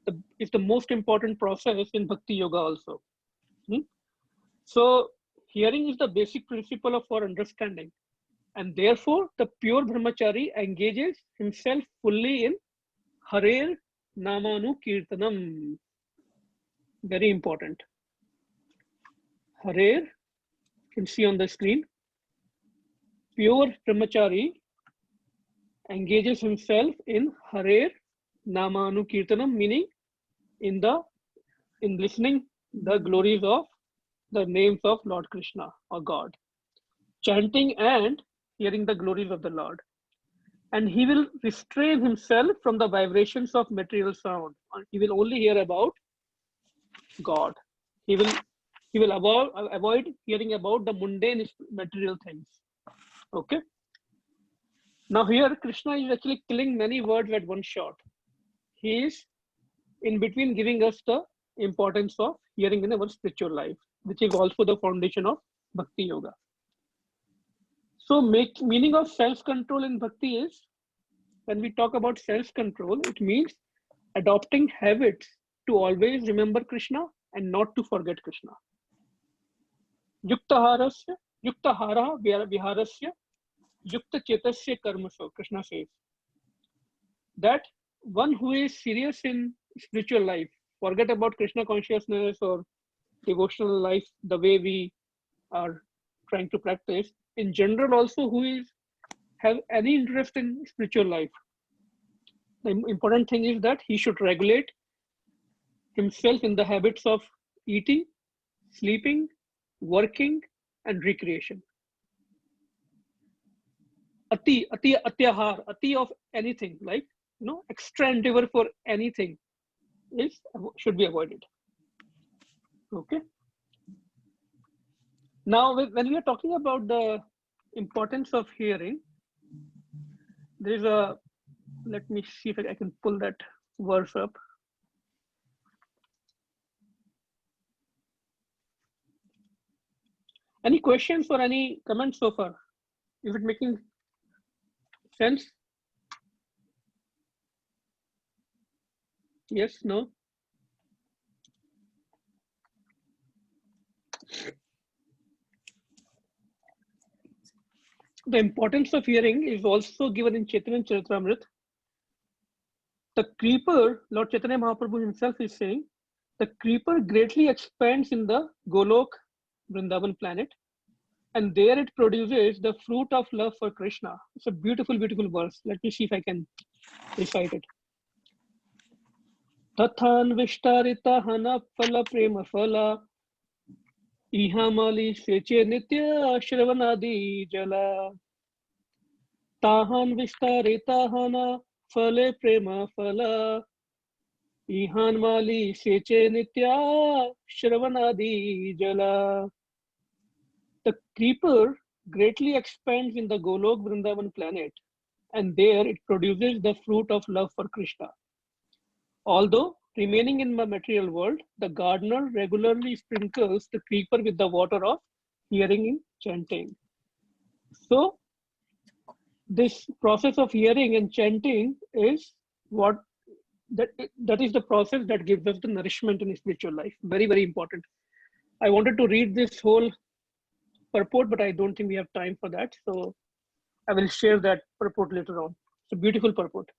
the most important process in Bhakti Yoga also. So hearing is the basic principle of our understanding, and therefore the pure brahmachari engages himself fully in Harer Namanu Kirtanam. Very important. Harer, you can see on the screen. Pure brahmachari engages himself in Harer Namanu Kirtanam, meaning in listening the glories of the names of Lord Krishna or God, chanting and hearing the glories of the Lord. And he will restrain himself from the vibrations of material sound. He will only hear about God. He will avoid hearing about the mundane material things. Okay. Now here Krishna is actually killing many words at one shot. He is in between giving us the importance of hearing in our spiritual life, which is also the foundation of Bhakti Yoga. So meaning of self-control in Bhakti is, when we talk about self-control, it means adopting habits to always remember Krishna and not to forget Krishna. Yuktahara viharasya yukta chetasya karmasya, Krishna says. That one who is serious in spiritual life, forget about Krishna consciousness or devotional life, the way we are trying to practice. In general also, who have any interest in spiritual life, the important thing is that he should regulate himself in the habits of eating, sleeping, working, and recreation. Ati of anything, like extra endeavor for anything should be avoided. Okay. Now, when we are talking about the importance of hearing, there's let me see if I can pull that verse up. Any questions or any comments so far? Is it making sense? Yes, no? The importance of hearing is also given in Chaitanya Charitamrita. The creeper, Lord Chaitanya Mahaprabhu himself is saying, the creeper greatly expands in the Golok Vrindavan planet, and there it produces the fruit of love for Krishna. It's a beautiful, beautiful verse. Let me see if I can recite it. Tathan Vishtarita Hana Phala Prema Phala Ihamali Seche Nitya Shravanadi Jala Tahan Vishtarita Hana Phale Prema Phala Ihanmali Seche Nitya Shravanadi Jala. The creeper greatly expands in the Golok Vrindavan planet, and there it produces the fruit of love for Krishna. Although remaining in the material world, the gardener regularly sprinkles the creeper with the water of hearing and chanting. So, this process of hearing and chanting is what that is the process that gives us the nourishment in spiritual life. Very, very important. I wanted to read this whole purport, but I don't think we have time for that. So I will share that purport later on. It's a beautiful purport.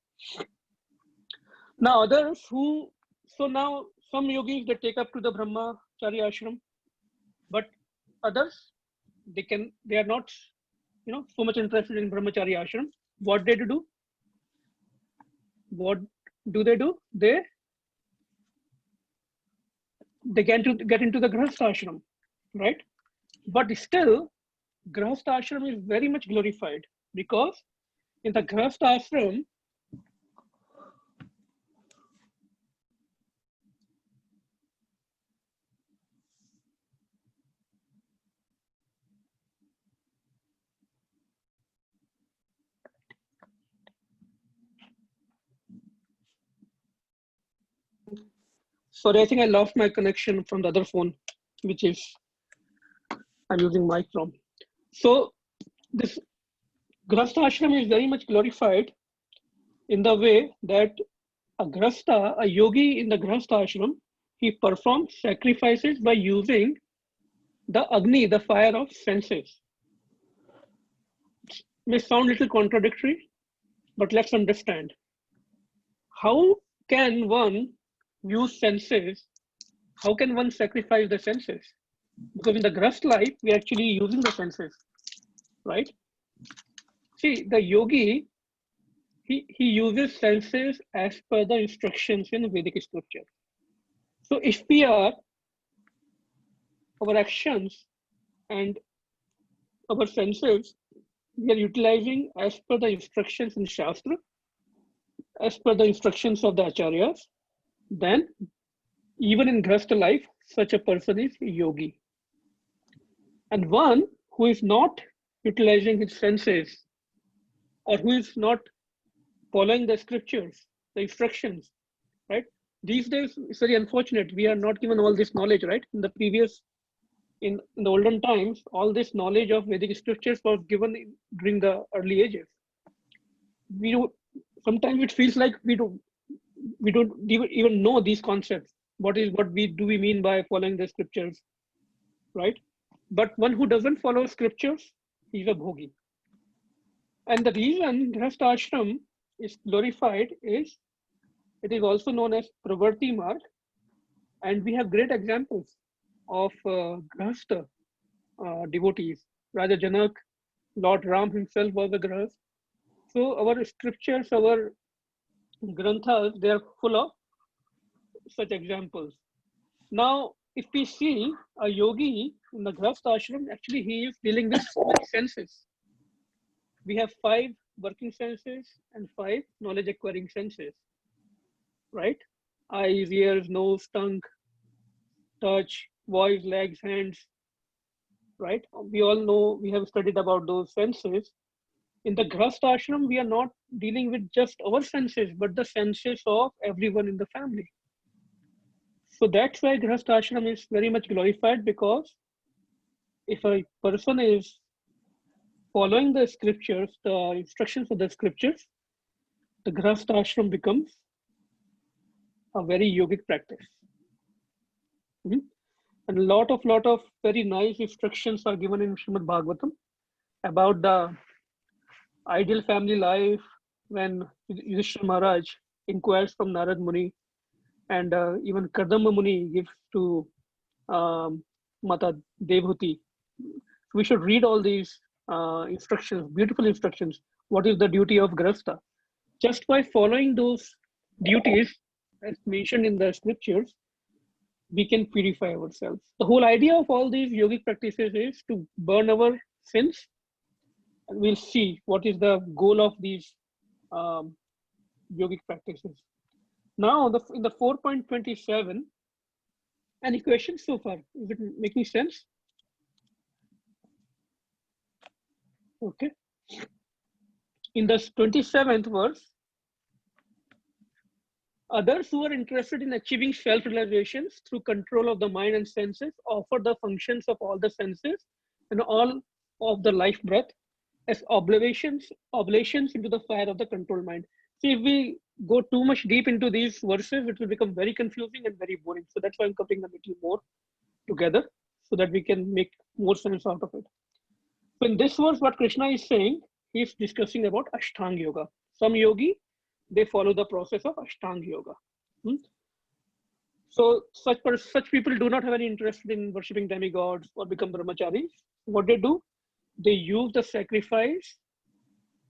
Now others who, so now some yogis, they take up to the Brahmacharya ashram, but others, they are not, so much interested in Brahmacharya ashram. What they do? What do? They get into the Grihastha ashram, right? But still, Grihastha ashram is very much glorified, because in the Grihastha ashram, sorry, I think I lost my connection from the other phone, which is I'm using mic from. So this Grihastha ashram is very much glorified in the way that a yogi in the Grihastha ashram, he performs sacrifices by using the Agni, the fire of senses. It may sound a little contradictory, but let's understand. How can one use senses? How can one sacrifice the senses? Because in the Grihastha life, we're actually using the senses, right? See, the yogi, he uses senses as per the instructions in Vedic scripture. So if we are, our actions and our senses, we are utilizing as per the instructions in Shastra, as per the instructions of the Acharyas, then even in Grihastha life, such a person is a yogi. And one who is not utilizing his senses, or who is not following the scriptures, the instructions, right? These days, it's very unfortunate. We are not given all this knowledge, right? In the olden times, all this knowledge of Vedic scriptures was given during the early ages. Sometimes it feels like we don't even know these concepts. What do we mean by following the scriptures, right? But one who doesn't follow scriptures, he's a bhogi. And the reason Grihastha ashram is glorified is, it is also known as Pravarti Marg, and we have great examples of Grihastha devotees. Raja Janak, Lord Ram himself was a Grihastha. So our scriptures, our granthas, they are full of such examples. Now, if we see a yogi in the Grihastha ashram, actually he is dealing with so many senses. We have 5 working senses and 5 knowledge acquiring senses, right? Eyes, ears, nose, tongue, touch, voice, legs, hands, right? We all know, we have studied about those senses. In the Grihastha ashram, we are not dealing with just our senses, but the senses of everyone in the family. So that's why Grihastha ashram is very much glorified, because if a person is following the scriptures, the instructions of the scriptures, the Grihastha ashram becomes a very yogic practice. And a lot of very nice instructions are given in Srimad Bhagavatam about the ideal family life when Yudhishthira Maharaj inquires from Narad Muni, and even Kadamba Muni gives to Mata Devhuti. We should read all these instructions, beautiful instructions. What is the duty of Grasta? Just by following those duties, as mentioned in the scriptures, we can purify ourselves. The whole idea of all these yogic practices is to burn our sins. And we'll see what is the goal of these yogic practices. Now, in the 4.27, any questions so far? Is it making sense? Okay. In the 27th verse, others who are interested in achieving self-realizations through control of the mind and senses offer the functions of all the senses and all of the life breath as oblations into the fire of the controlled mind. See, if we go too much deep into these verses, it will become very confusing and very boring. So that's why I'm covering a little more together so that we can make more sense out of it. So in this verse, what Krishna is saying, he's discussing about Ashtanga Yoga. Some yogi, they follow the process of Ashtanga Yoga. So such people do not have any interest in worshipping demigods or become brahmacharis. What they do, they use the sacrifice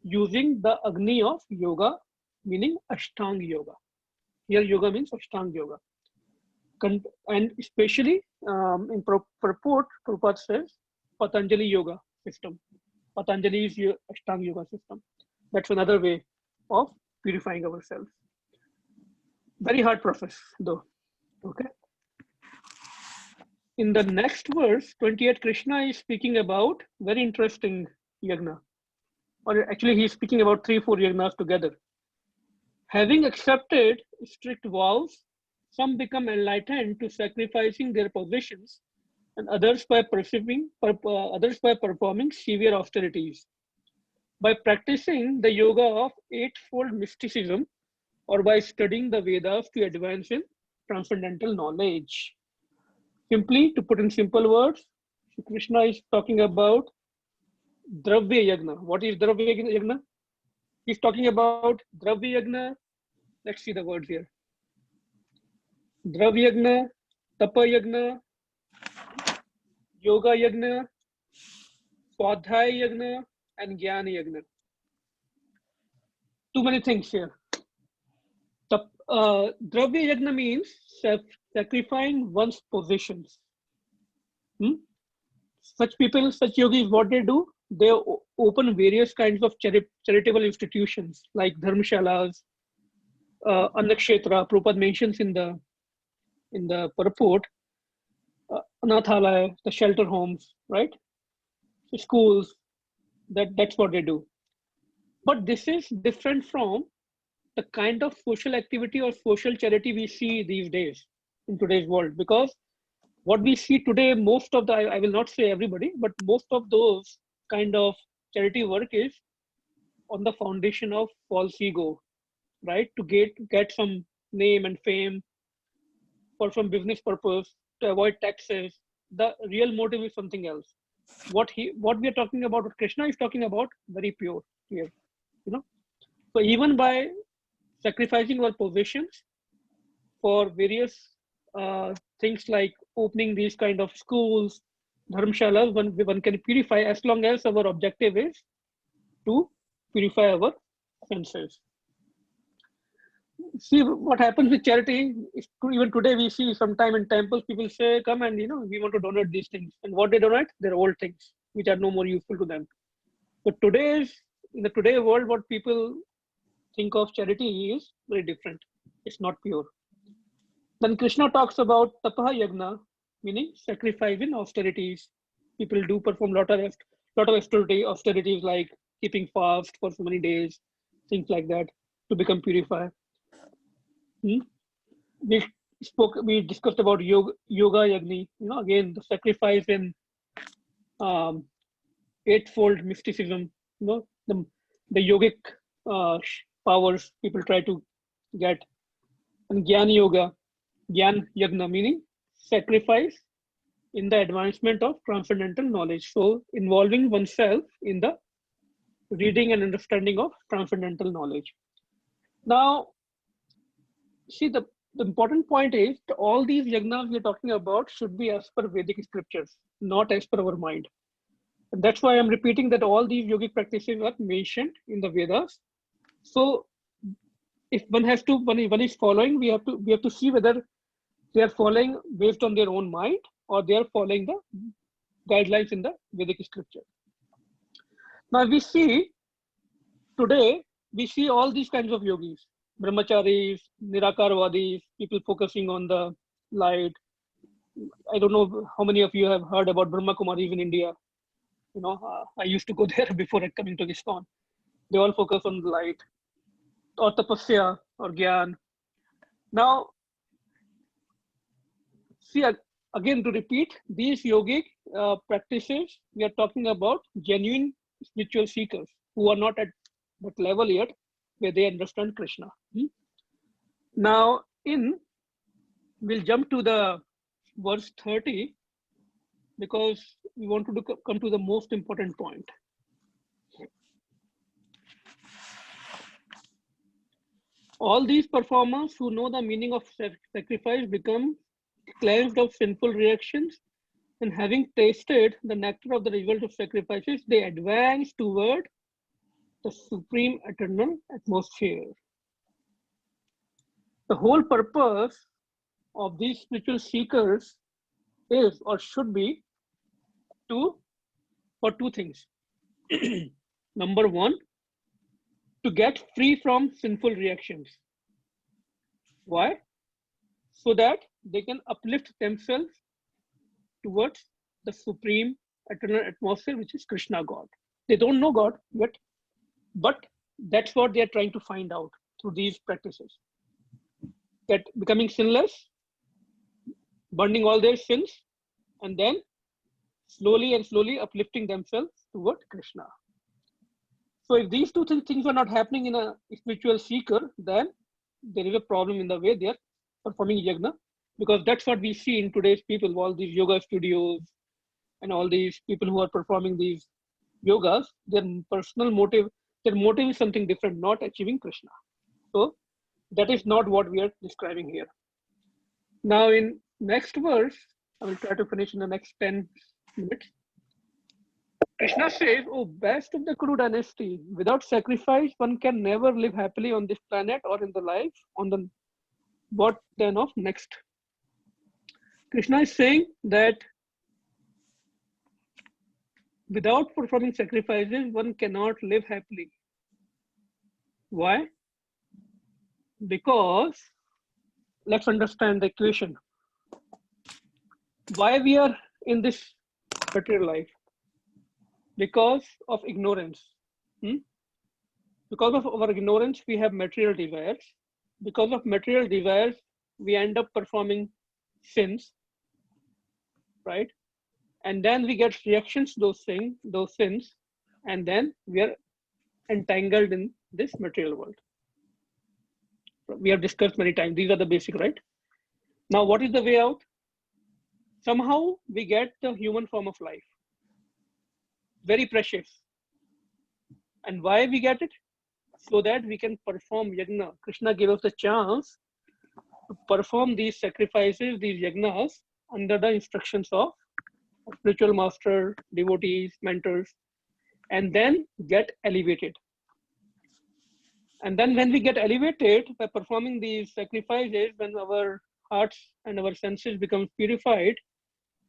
using the Agni of yoga, meaning Ashtanga Yoga. Here yoga means Ashtanga Yoga. And especially in purport, Prabhupada says Patanjali Yoga system. Patanjali is your Ashtanga Yoga system. That's another way of purifying ourselves. Very hard process though. Okay. In the next verse, 28, Krishna is speaking about very interesting yagna. Or actually, he's speaking about 3-4 yagnas together. Having accepted strict vows, some become enlightened to sacrificing their possessions, and others by performing severe austerities. By practicing the yoga of eightfold mysticism, or by studying the Vedas to advance in transcendental knowledge. Simply, to put in simple words, Krishna is talking about Dravya Yagna. What is Dravya Yagna? He's talking about Dravya Yagna. Let's see the words here. Dravya Yagna, Tapa Yagna, Yoga Yagna, Swadhyaya Yagna, and Jnana Yagna. Too many things here. Dravya Yagna means sacrificing one's possessions. Such people, such yogis, what they do, they open various kinds of charitable institutions like dharmshalas, Annakshetra. Prabhupada mentions in the purport, Anathalaya, the shelter homes, right? Schools. That's what they do. But this is different from the kind of social activity or social charity we see these days in today's world, because what we see today, most of the, I will not say everybody, but most of those kind of charity work is on the foundation of false ego, right? To get some name and fame for some business purpose, to avoid taxes. The real motive is something else. What we are talking about, what Krishna is talking about, very pure here, you know. So even by sacrificing our possessions for various things like opening these kind of schools, dharmshalas, one can purify, as long as our objective is to purify our senses. See what happens with charity. Even today we see sometime in temples, people say, come and, we want to donate these things. And what they donate? They're old things, which are no more useful to them. But in the today world, what people think of charity is very different. It's not pure. Then Krishna talks about tapaha yagna, meaning sacrifice in austerities. People do perform lot of austerities like keeping fast for so many days, things like that, to become purified. We discussed about yoga yagni, again the sacrifice in eightfold mysticism, the yogic powers people try to get. And Gyan Yoga, Gyan Yagna, meaning sacrifice in the advancement of transcendental knowledge. So involving oneself in the reading and understanding of transcendental knowledge. Now, see, the important point is that all these yagnas we're talking about should be as per Vedic scriptures, not as per our mind. And that's why I'm repeating that all these yogic practices are mentioned in the Vedas. So if one is following, we have to see whether they are following based on their own mind or they are following the guidelines in the Vedic scripture. Now today we see all these kinds of yogis, brahmacharis, nirakarvadis, people focusing on the light. I don't know how many of you have heard about Brahma Kumaris in India. You know, I used to go there before coming to ISKCON. They all focus on the light, or tapasya, or gyan. Now, see, again to repeat, these yogic practices, we are talking about genuine spiritual seekers who are not at that level yet where they understand Krishna. Now, we'll jump to the verse 30 because we want to come to the most important point. All these performers who know the meaning of sacrifice become cleansed of sinful reactions, and having tasted the nectar of the result of sacrifices, they advance toward the supreme eternal atmosphere. The whole purpose of these spiritual seekers is or should be for two things. Number one, to get free from sinful reactions. Why? So that they can uplift themselves towards the supreme eternal atmosphere, which is Krishna God. They don't know God yet, but that's what they are trying to find out through these practices. That becoming sinless, burning all their sins, and then slowly and slowly uplifting themselves toward Krishna. So if these two things are not happening in a spiritual seeker, then there is a problem in the way they are performing yagna, because that's what we see in today's people, all these yoga studios and all these people who are performing these yogas, their personal motive, their motive is something different, not achieving Krishna. So that is not what we are describing here. Now in next verse, I will try to finish in the next 10 minutes. Krishna says, "Oh, best of the Kuru dynasty, without sacrifice, one can never live happily on this planet or in the life on the what then of next." Krishna is saying that without performing sacrifices, one cannot live happily. Why? Because, let's understand the equation. Why we are in this material life? Because of ignorance. Because of our ignorance, we have material desires. Because of material desires, we end up performing sins, right? And then we get reactions to those sins, and then we are entangled in this material world. We have discussed many times. These are the basic, right? Now, what is the way out? Somehow we get the human form of life. Very precious. And why we get it? So that we can perform yagna. Krishna gave us the chance to perform these sacrifices, these yagnas, under the instructions of spiritual master, devotees, mentors, and then get elevated. And then when we get elevated by performing these sacrifices, when our hearts and our senses become purified,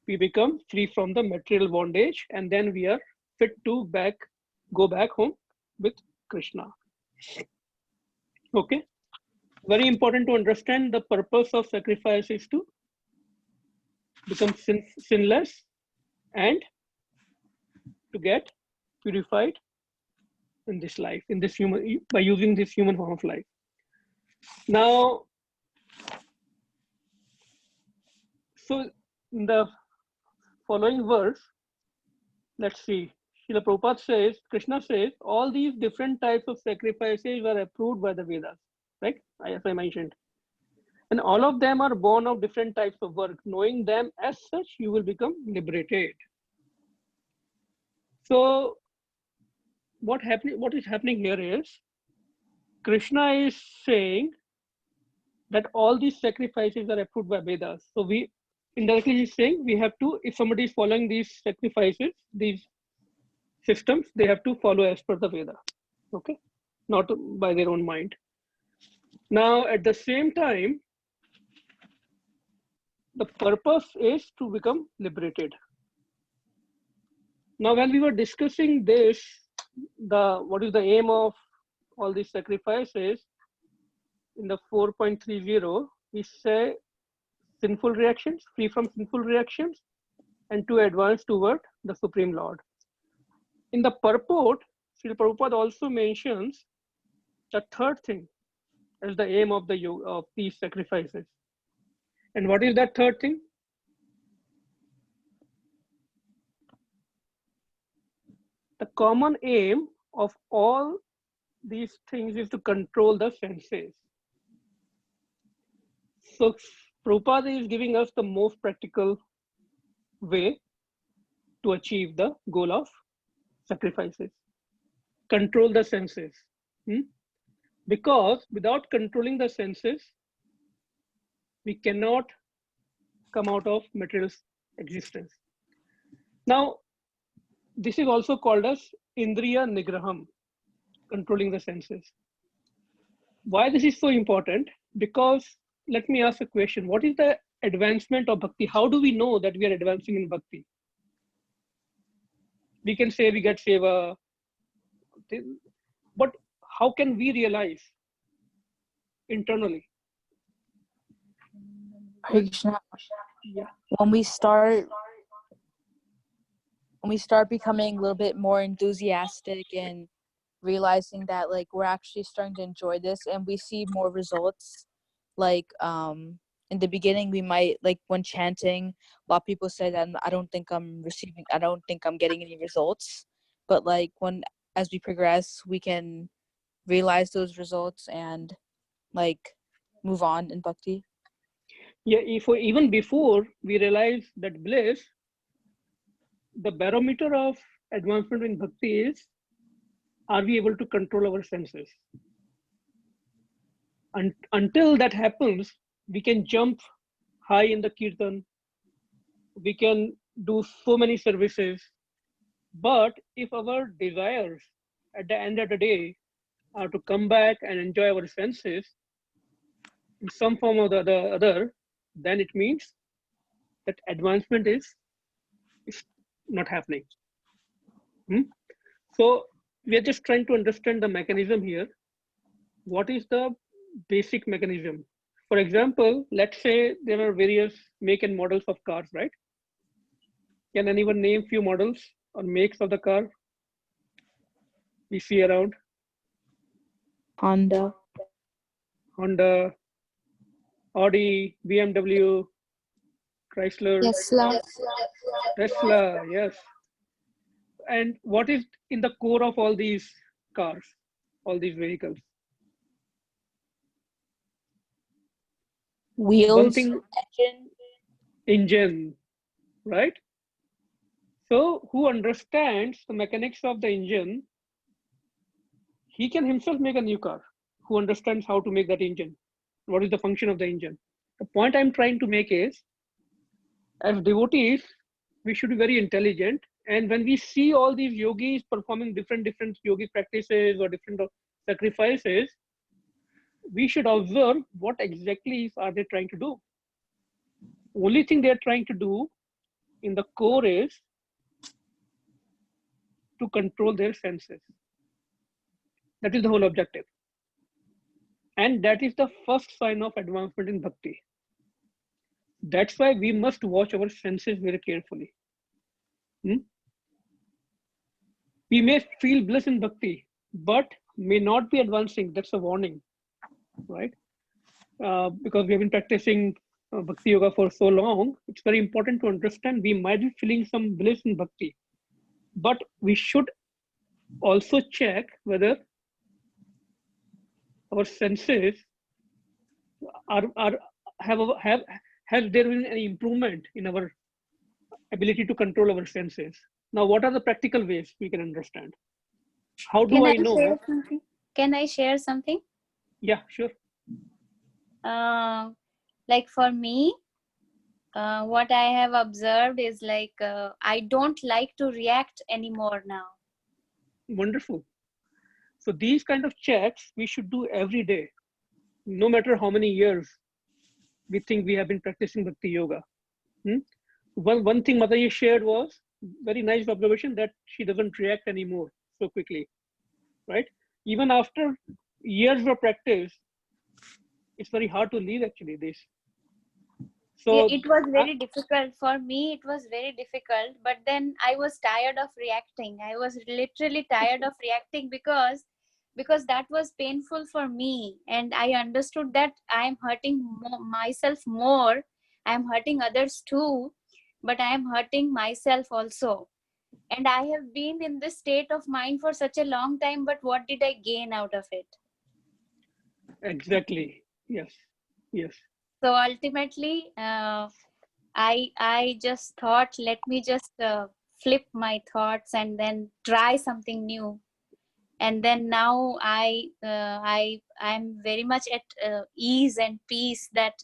we become free from the material bondage, and then we are fit to go back home with Krishna. Okay. Very important to understand the purpose of sacrifice is to become sinless and to get purified in this life, in this human, by using this human form of life. Now, so in the following verse, let's see, Srila Prabhupada says, Krishna says, all these different types of sacrifices were approved by the Vedas, right? As I mentioned. And all of them are born of different types of work. Knowing them as such, you will become liberated. So what is happening here is Krishna is saying that all these sacrifices are approved by Vedas. So we indirectly he's saying we have to, if somebody is following these sacrifices, these systems, they have to follow as per the Veda. Okay, not by their own mind. Now, at the same time, the purpose is to become liberated. Now, when we were discussing this, what is the aim of all these sacrifices, in the 4.30, we say sinful reactions, free from sinful reactions, and to advance toward the Supreme Lord. In the purport, Srila Prabhupada also mentions the third thing as the aim of these sacrifices. And what is that third thing? The common aim of all these things is to control the senses. So Prabhupada is giving us the most practical way to achieve the goal of sacrifices. Control the senses. Because without controlling the senses, we cannot come out of material existence. Now, this is also called as Indriya Nigraham, controlling the senses. Why this is so important? Because let me ask a question. What is the advancement of bhakti? How do we know that we are advancing in bhakti? We can say we get seva, but how can we realize internally? Hare Krishna. Yeah. When we start becoming a little bit more enthusiastic and realizing that like we're actually starting to enjoy this and we see more results, like in the beginning we might, like when chanting, a lot of people say that I don't think I'm getting any results, but like as we progress we can realize those results and like move on in bhakti. Yeah, even before we realize that bliss, the barometer of advancement in bhakti is, are we able to control our senses? Until that happens, we can jump high in the kirtan, we can do so many services, but if our desires at the end of the day are to come back and enjoy our senses in some form or the other, then it means that advancement is not happening. So we are just trying to understand the mechanism here. What is the basic mechanism? For example, let's say there are various make and models of cars, right? Can anyone name few models or makes of the car we see around? Honda, Audi, BMW, Chrysler, Tesla, yes. And what is in the core of all these cars, all these vehicles? wheels, engine, right? So who understands the mechanics of the engine, he can himself make a new car. Who understands how to make that engine? What is the function of the engine? The point I'm trying to make is, as devotees, we should be very intelligent. And when we see all these yogis performing different yogic practices or different sacrifices, we should observe what exactly are they trying to do. Only thing they're trying to do in the core is to control their senses. That is the whole objective. And that is the first sign of advancement in bhakti. That's why we must watch our senses very carefully. We may feel bliss in bhakti, but may not be advancing. That's a warning, right? Because we have been practicing bhakti yoga for so long, it's very important to understand we might be feeling some bliss in bhakti, but we should also check whether our senses are has there been any improvement in our ability to control our senses? Now, what are the practical ways we can understand? How do Can I I know? share something? Can I share something? Yeah, sure. Like for me, what I have observed is like I don't like to react anymore now. Wonderful. So these kind of checks we should do every day, no matter how many years we think we have been practicing Bhakti Yoga. One thing Mataji shared was very nice observation that she doesn't react anymore so quickly, right? Even after years of practice, it's very hard to leave actually this. Yeah, So it was very difficult for me. It was very difficult, but then I was tired of reacting. I was literally tired of reacting because that was painful for me, and I understood that I am hurting myself more. I am hurting others too, but I am hurting myself also. And I have been in this state of mind for such a long time, but what did I gain out of it? exactly, yes, yes. So ultimately, I just thought, let me just flip my thoughts and then try something new. And then now I'm very much at ease and peace that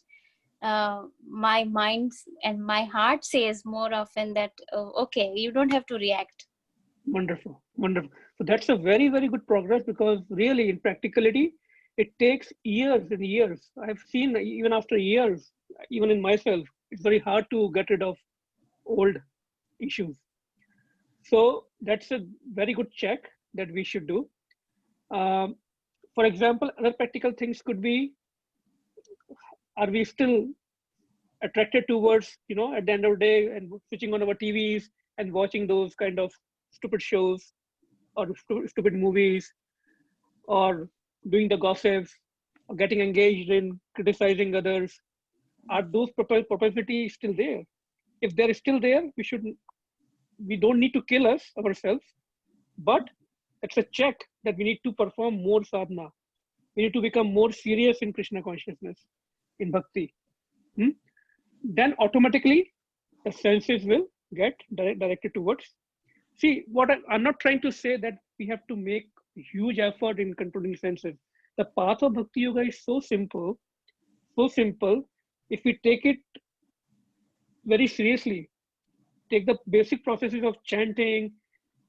my mind and my heart says more often that okay, you don't have to react. Wonderful, wonderful. So that's a very, very good progress because really in practicality, it takes years and years. I've seen even after years, even in myself, it's very hard to get rid of old issues. So that's a very good check that we should do. Um, for example, other practical things could be, are we still attracted towards, at the end of the day and switching on our TVs and watching those kind of stupid shows or stupid movies or doing the gossips or getting engaged in criticizing others? Are those propensities still there? If they're still there, we don't need to kill ourselves, but it's a check that we need to perform more sadhana. We need to become more serious in Krishna consciousness, in bhakti. Then automatically the senses will get directed towards. See, I'm not trying to say that we have to make huge effort in controlling senses. The path of Bhakti Yoga is so simple, so simple. If we take it very seriously, take the basic processes of chanting,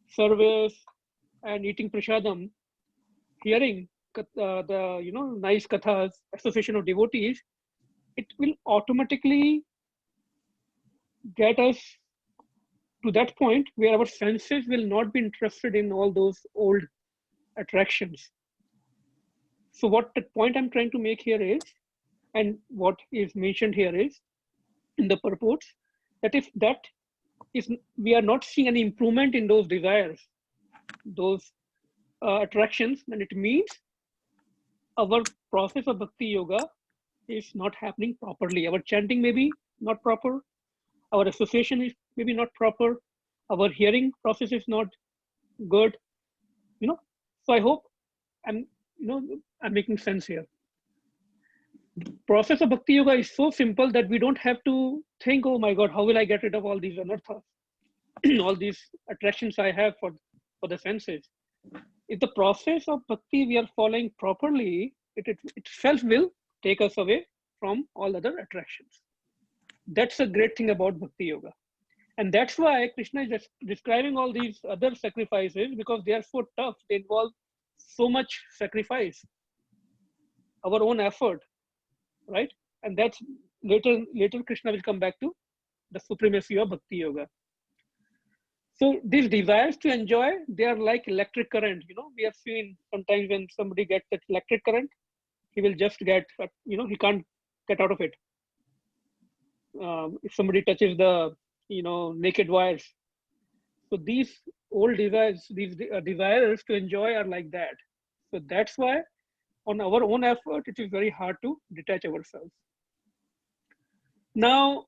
service, and eating prasadam, hearing the nice kathas, association of devotees, it will automatically get us to that point where our senses will not be interested in all those old attractions. So what the point I'm trying to make here is, and what is mentioned here is in the purports, that if that is, we are not seeing any improvement in those desires, those attractions, then it means our process of bhakti yoga is not happening properly. Our chanting may be not proper, our association is maybe not proper, our hearing process is not good, So I hope I'm making sense here. The process of bhakti yoga is so simple that we don't have to think, oh my God, how will I get rid of all these anarthas, all these attractions I have for the senses. If the process of bhakti we are following properly, it itself will take us away from all other attractions. That's a great thing about bhakti yoga. And that's why Krishna is just describing all these other sacrifices, because they are so tough. They involve so much sacrifice, our own effort, right? And that's later Krishna will come back to the supremacy of bhakti yoga. So these desires to enjoy, they are like electric current. We have seen sometimes when somebody gets that electric current, he will just get, he can't get out of it. If somebody touches the, naked wires. So these old desires, these desires to enjoy are like that. So that's why on our own effort, it is very hard to detach ourselves. Now,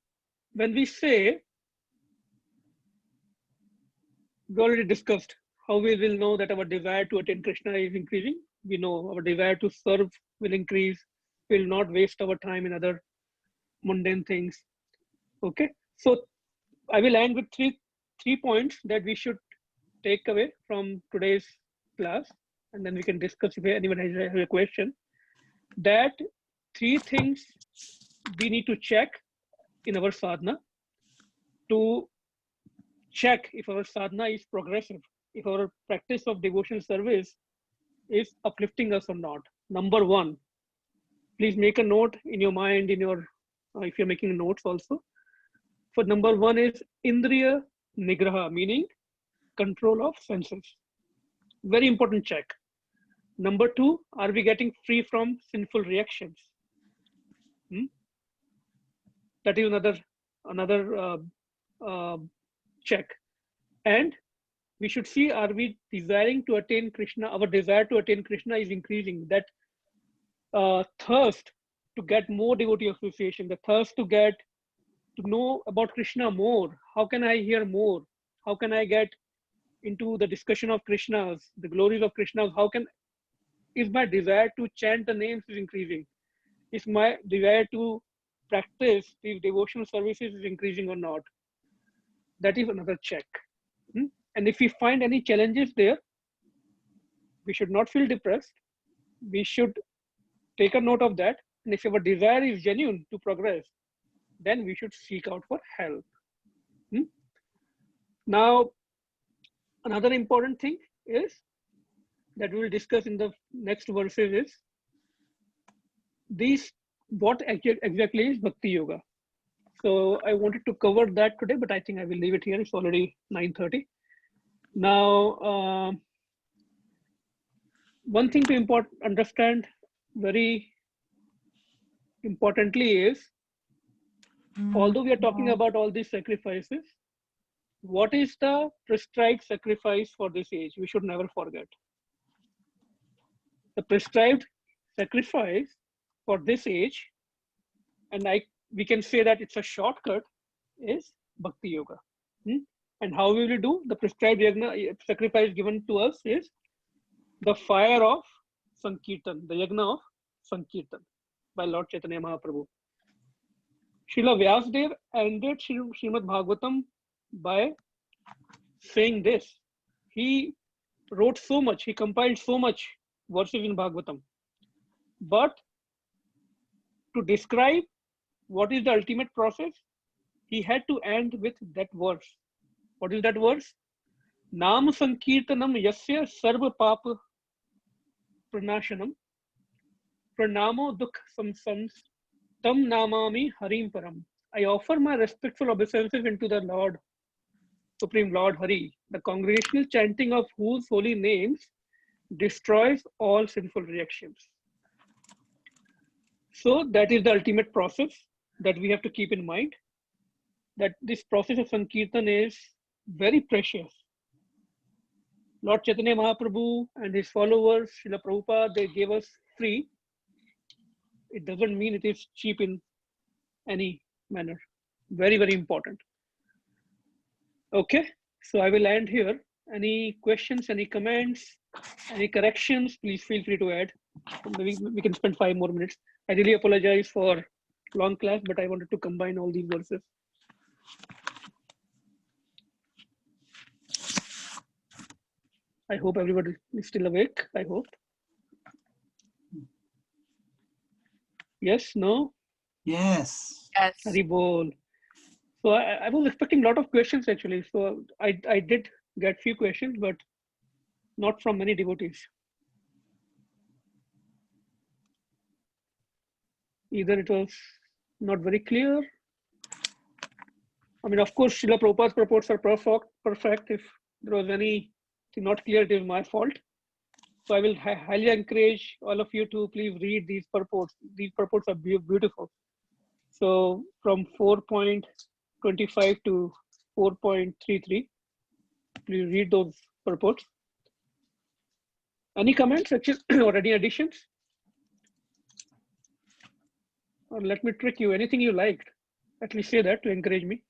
when we say, we already discussed how we will know that our desire to attain Krishna is increasing. We know our desire to serve will increase. We will not waste our time in other mundane things. Okay, so I will end with three points that we should take away from today's class, and then we can discuss if anyone has a question. That three things we need to check in our sadhana to check if our sadhana is progressive, if our practice of devotional service is uplifting us or not. Number one, please make a note in your mind, in your if you're making notes also. For number one is Indriya Nigraha, meaning control of senses. Very important check. Number two, are we getting free from sinful reactions? That is another check. And we should see, are we desiring to attain Krishna? Our desire to attain Krishna is increasing. That thirst to get more devotee association, the thirst to know about Krishna more. How can I hear more? How can I get into the discussion of Krishna's, the glories of Krishna's? Is my desire to chant the names is increasing? Is my desire to practice these devotional services is increasing or not? That is another check. And if we find any challenges there, we should not feel depressed. We should take a note of that. And if our desire is genuine to progress, then we should seek out for help. Now, another important thing is that we will discuss in the next verses is what exactly is Bhakti Yoga. So I wanted to cover that today, but I think I will leave it here. It's already 9:30. Now, one thing to understand very importantly is, although we are talking about all these sacrifices, what is the prescribed sacrifice for this age? We should never forget. The prescribed sacrifice for this age, and we can say that it's a shortcut, is Bhakti Yoga. And how we will do the prescribed yagna sacrifice given to us is the fire of Sankirtan, the yagna of Sankirtan by Lord Chaitanya Mahaprabhu. Srila Vyasdev ended Srimad Bhagavatam by saying this. He wrote so much, he compiled so much verses in Bhagavatam. But to describe what is the ultimate process, he had to end with that verse. What is that verse? Nam Sankirtanam Yasya Sarva Papa Pranashanam Pranamo Dukh Samsams Tam Namami Harim Param. I offer my respectful obeisances unto the Lord, Supreme Lord Hari, the congregational chanting of whose holy names destroys all sinful reactions. So that is the ultimate process that we have to keep in mind, that this process of Sankirtan is very precious. Lord Chaitanya Mahaprabhu and his followers, Srila Prabhupada, they gave us free. It doesn't mean it is cheap in any manner. Very, very important. Okay, so I will end here. Any questions, any comments, any corrections, please feel free to add. Maybe we can spend 5 more minutes. I really apologize for long class, but I wanted to combine all these verses. I hope everybody is still awake. I hope. Yes, no? Yes. Yes. Hari Bol. So I was expecting a lot of questions actually. So I did get few questions, but not from many devotees. Either it was not very clear. I mean, of course, Srila Prabhupada's purports are perfect. If there was anything not clear, it is my fault. So I will highly encourage all of you to please read these purports. These purports are beautiful. So from 4.25 to 4.33, please read those purports. Any comments or any additions? Or let me trick you, anything you liked, at least say that to encourage me.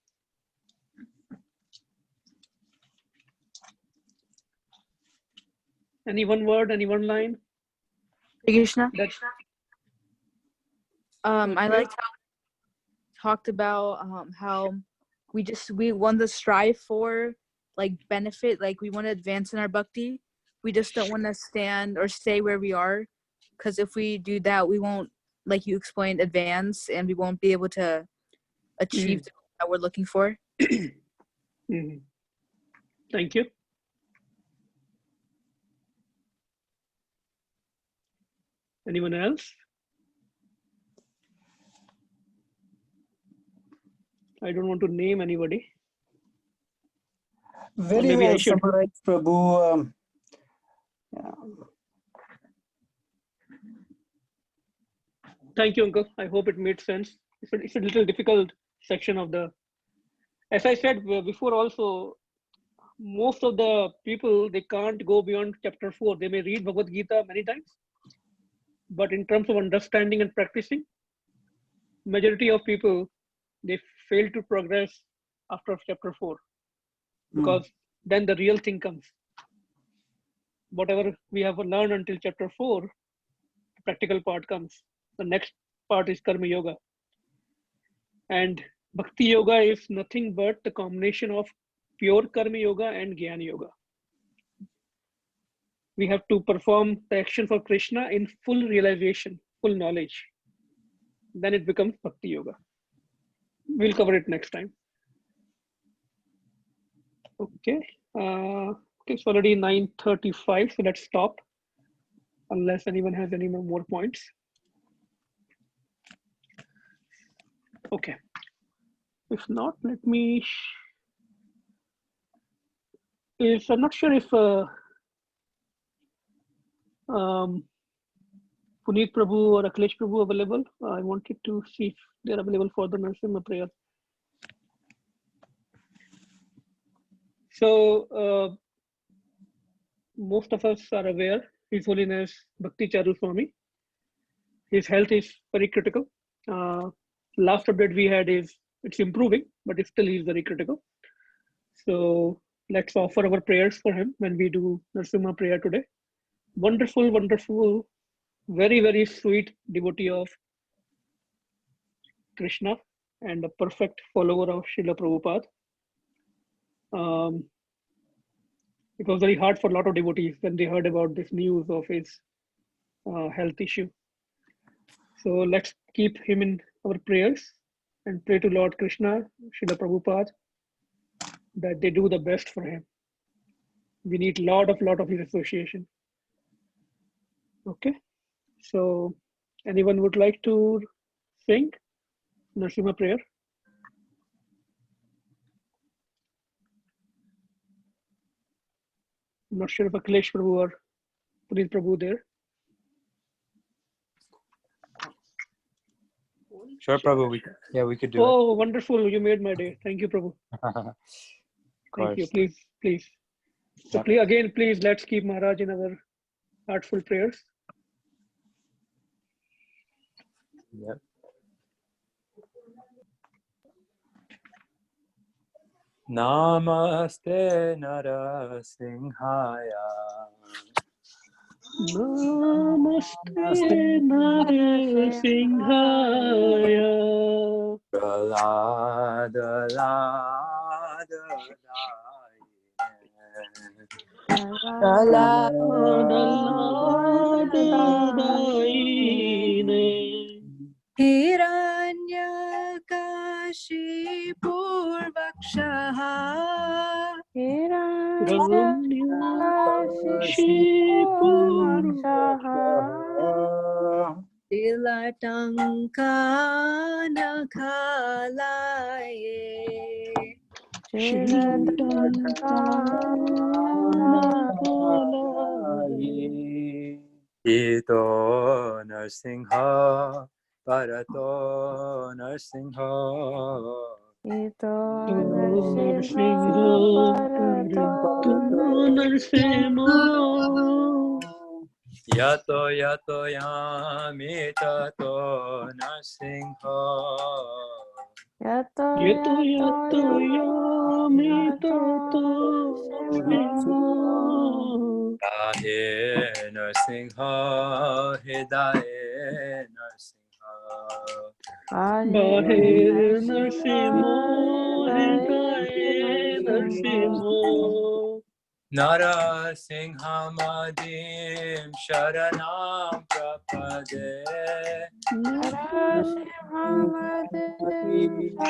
Any one word, any one line? Krishna. That's I okay. liked talked about how we want to strive for like benefit, like we want to advance in our bhakti. We just don't want to stand or stay where we are, because if we do that, we won't, like you explained, advance, and we won't be able to achieve the goal that we're looking for. Thank you. Anyone else? I don't want to name anybody. Very maybe I well should. summarized, Prabhu. Yeah. Thank you, Uncle. I hope it made sense. It's a little difficult section of the. As I said before, also, most of the people, they can't go beyond chapter 4. They may read Bhagavad Gita many times, but in terms of understanding and practicing, majority of people, they fail to progress after chapter 4, because then the real thing comes. Whatever we have learned until chapter 4, the practical part comes. The next part is Karma Yoga. And Bhakti Yoga is nothing but the combination of pure Karma Yoga and Jnana Yoga. We have to perform the action for Krishna in full realization, full knowledge. Then it becomes Bhakti Yoga. We'll cover it next time. Okay. It's already 9:35, so let's stop. Unless anyone has any more points. Okay. If not, let me. I'm not sure if Puneet Prabhu or Akhilesh Prabhu available. I wanted to see if they're available for the Narasimha prayer. So most of us are aware His Holiness Bhakti Charu Swami. His health is very critical. Last update we had is it's improving, but it's still is very critical. So let's offer our prayers for him when we do Narasimha prayer today. Wonderful, wonderful, very, very sweet devotee of Krishna and a perfect follower of Srila Prabhupada. It was very hard for a lot of devotees when they heard about this news of his health issue. So let's keep him in our prayers and pray to Lord Krishna, Srila Prabhupada, that they do the best for him. We need lot of his association. Okay, so anyone would like to sing Narasimha prayer? I'm not sure if Akhilesh Prabhu or Puneet Prabhu there. Sure, Prabhu. We could do Oh, wonderful! You made my day. Thank you, Prabhu. it. Thank you. Please. So please, let's keep Maharaj in our heartful prayers. Yep. Namaste Narasimhaya. Namaste Narasimhaya. Prahlada Hiranyakashi Purvakshaha Tilatanka Nakhalaye Ito Narsingha Parato Narsingha Ito Narasimha. Yato Yami Tato Narsingha Yato Yami Tato Narsingha. Rahe Narsingha Hidaye Narsingha Bahe Narsimo Hitaye Narsimo Narasinghamadim Sharanam Prapade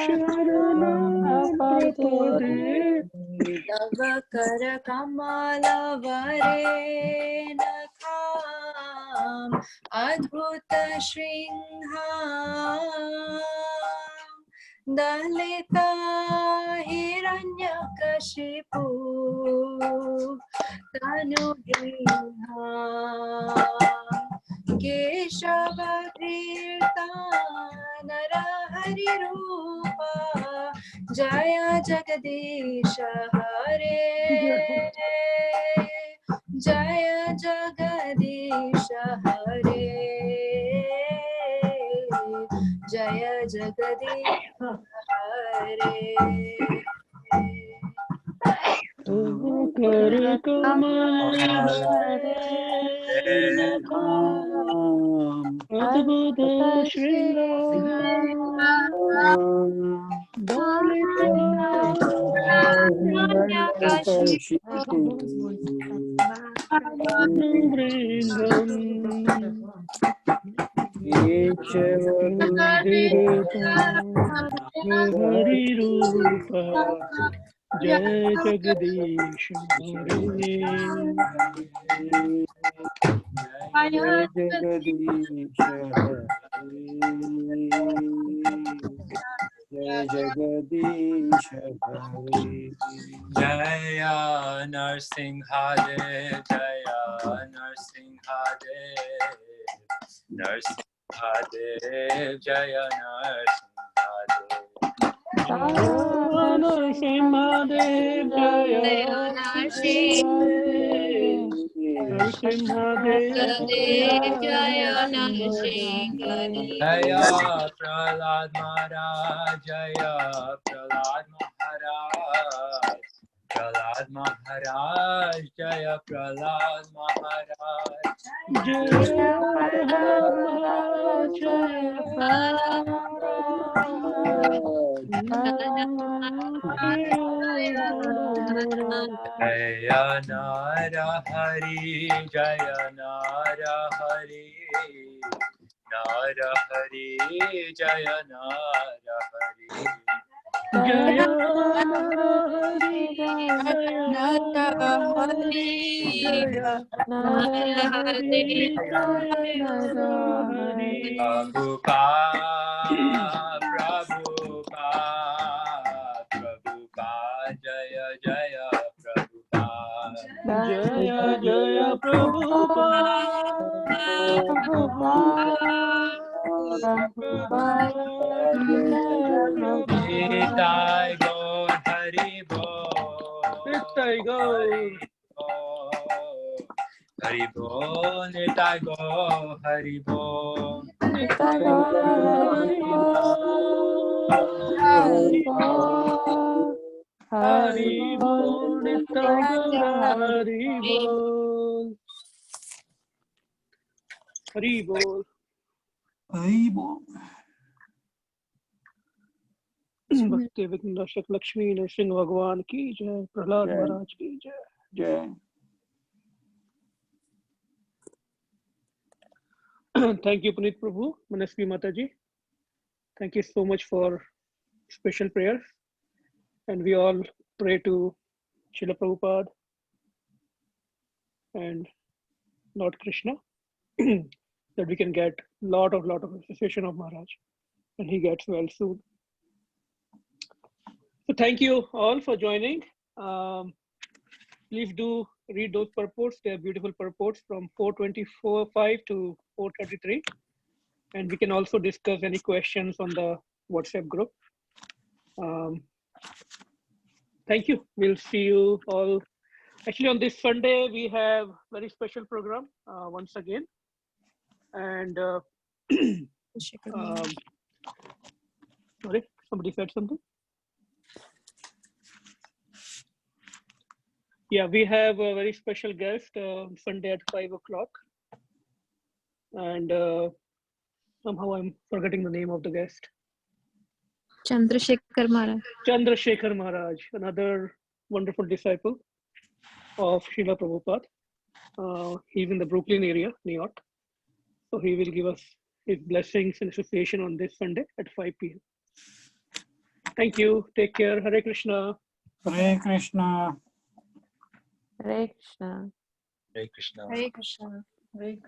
Sharanam Prapade Navakar Kamala Vare Nakham Adbhuta Shringham Dalita Hiranyakashipu Tanugriha Keshava Kirta Narahari Rupa Jaya Jagadisha Hare Jaya Jagadisha Hare Jaya Jagadisha Hare Kar Kamala Nakham Adbhuta Shringam Dalita Nuvringam Hari Rupa Jai Jagadish Hare Jai Jagadish Hare. Jai Jagadish Hare. Jaya Narsinghade Jaya Narsinghade Narsinghade Jaya Narsimhadev Jaya Narsimhadev Jaya Jaya Jaya Prahlad Maharaj Jaya Prahlad Maharaj Prahlad Maharaj Jaya Prahlad Maharaj Jaya Prahlad Maharaj Jaya Jaya Nara Hari Jaya Nara Hari Nara Hari Jaya Nara Hari Jaya Nara Hari Jaya Nara Hari Jaya Nara Hari Jaya Nara Hari Prabhupada Prabhupada Jaya Jaya Prabhupada Jaya Jaya Prabhupada Nitai Gaur Hari Bol Nitai Gaur Hari Bol Nitai Gaur Hari Bol Nitai Gaur Hari Bol Hari Bol Nitai Gaur Hari Bol Hari Bol भक्ति विघ्न नाशक लक्ष्मी नरसिंह भगवान की जय प्रहलाद जय। महाराज की जय Jai. Thank you, Puneet Prabhu, Manasvi Mataji. Thank you so much for special prayers. And we all pray to Srila Prabhupada and Lord Krishna that we can get lot of association of Maharaj and he gets well soon. So thank you all for joining. Please do read those purports. They are beautiful purports from 424.5 to 433. And we can also discuss any questions on the WhatsApp group. Thank you. We'll see you all. Actually, on this Sunday, we have very special program once again. And sorry, somebody said something. Yeah, we have a very special guest Sunday at 5 o'clock. And Somehow I'm forgetting the name of the guest. Chandrasekhar Maharaj. Chandrasekhar Maharaj, another wonderful disciple of Srila Prabhupada. He's in the Brooklyn area, New York. So he will give us his blessings and association on this Sunday at 5 p.m. Thank you. Take care. Hare Krishna. Hare Krishna. Hare Krishna. Hare Krishna. Hare Krishna. Hare Krishna.